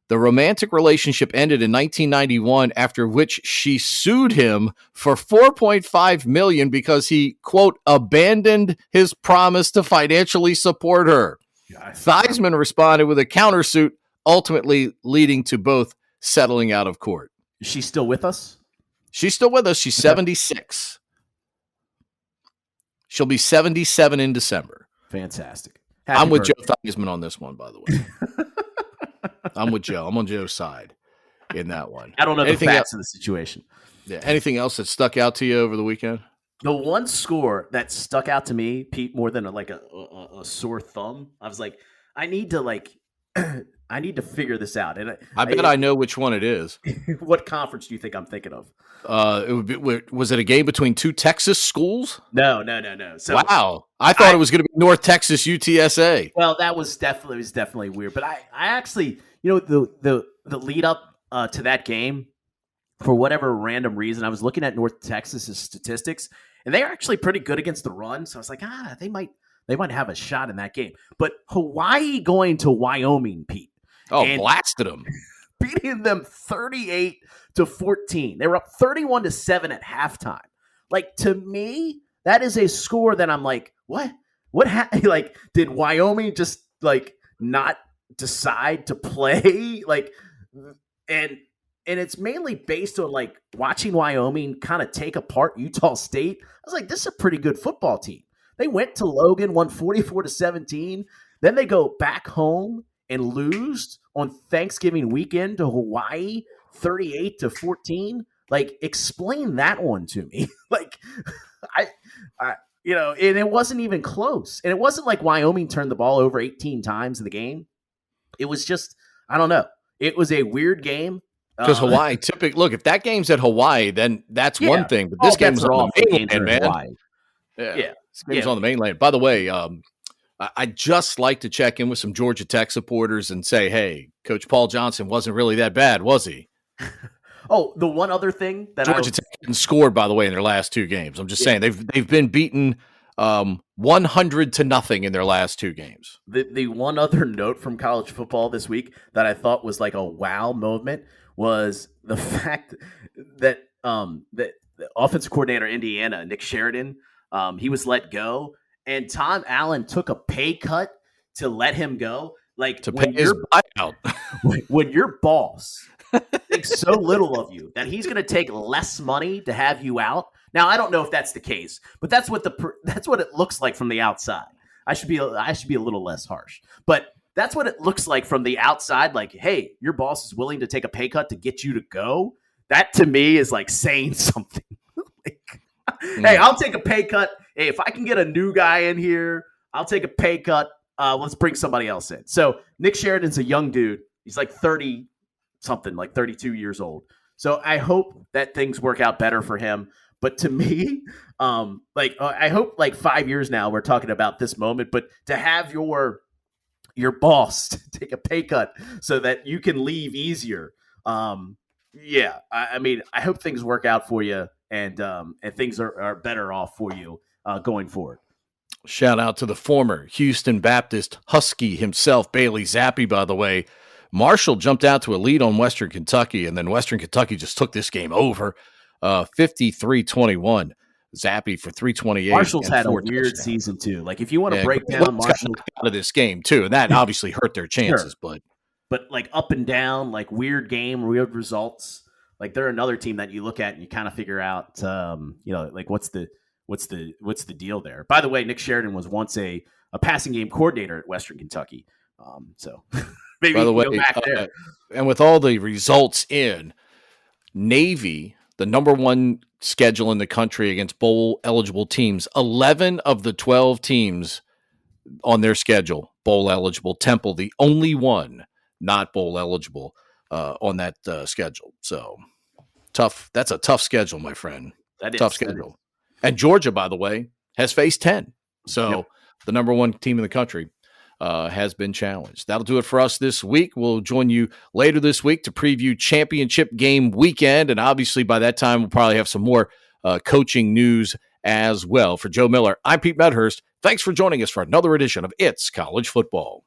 the romantic relationship ended in 1991, after which she sued him for $4.5 million because he, quote, abandoned his promise to financially support her. Theismann responded with a countersuit, ultimately leading to both settling out of court. Is she still with us? She's still with us. She's 76. She'll be 77 in December. Fantastic. I'm with Joe Theismann on this one, by the way. I'm with Joe. I'm on Joe's side in that one. I don't know the facts of the situation. Yeah. Anything else that stuck out to you over the weekend? The one score that stuck out to me, Pete, more than a sore thumb, I was like, I need to figure this out. And I bet I know which one it is. What conference do you think I'm thinking of? Was it a game between 2 Texas schools? No. So, wow. I thought it was going to be North Texas UTSA. Well, that was definitely weird. But I actually, the lead up to that game, for whatever random reason, I was looking at North Texas's statistics, and they are actually pretty good against the run. So I was like, they might have a shot in that game. But Hawaii going to Wyoming, Pete. Oh, blasted them. Beating them 38-14. They were up 31-7 at halftime. Like, to me, that is a score that I'm like, what? Like, did Wyoming just like not decide to play? Like, and it's mainly based on like watching Wyoming kind of take apart Utah State. I was like, this is a pretty good football team. They went to Logan, won 44-17. Then they go back home and lose on Thanksgiving weekend to Hawaii, 38-14. Like, explain that one to me. Like, I and it wasn't even close. And it wasn't like Wyoming turned the ball over 18 times in the game. It was just, I don't know. It was a weird game. Because Hawaii, look, if that game's at Hawaii, then that's one thing. But this game was on the mainland, man. Hawaii. Yeah. This game was on the mainland. By the way, I'd just like to check in with some Georgia Tech supporters and say, hey, Coach Paul Johnson wasn't really that bad, was he? Oh, the one other thing that Georgia Tech hadn't scored, by the way, in their last two games. I'm just saying they've been beaten 100-0 in their last two games. The one other note from college football this week that I thought was like a wow moment was the fact that that the offensive coordinator in Indiana, Nick Sheridan, he was let go, and Tom Allen took a pay cut to let him go. Like, to pay his buyout. When your boss thinks so little of you that he's going to take less money to have you out. Now, I don't know if that's the case, but that's what it looks like from the outside. I should be a little less harsh, but that's what it looks like from the outside. Like, hey, your boss is willing to take a pay cut to get you to go. That to me is like saying something. Hey, I'll take a pay cut. Hey, if I can get a new guy in here, I'll take a pay cut. Let's bring somebody else in. So Nick Sheridan's a young dude. He's like 30 something, like 32 years old. So I hope that things work out better for him. But to me, I hope like 5 years now we're talking about this moment, but to have your boss take a pay cut so that you can leave easier. I mean, I hope things work out for you and things are better off for you going forward. Shout out to the former Houston Baptist Husky himself, Bailey Zappi, by the way. Marshall jumped out to a lead on Western Kentucky, and then Western Kentucky just took this game over, 53-21. Zappi for 328. Marshall's had a weird season too. Like, if you want to break down Marshall out of this game too, and that obviously hurt their chances. Sure. But like up and down, like weird game, weird results. Like, they're another team that you look at and you kind of figure out, like what's the deal there. By the way, Nick Sheridan was once a passing game coordinator at Western Kentucky. So maybe by the way, go back there. And with all the results in, Navy, the number one schedule in the country against bowl eligible teams, 11 of the 12 teams on their schedule bowl eligible. Temple, the only one not bowl eligible on that schedule. So tough. That's a tough schedule, my friend. That is tough schedule. And Georgia, by the way, has faced 10. So the number one team in the country has been challenged. That'll do it for us this week. We'll join you later this week to preview championship game weekend. And obviously by that time, we'll probably have some more coaching news as well. For Joe Miller, I'm Pete Medhurst. Thanks for joining us for another edition of It's College Football.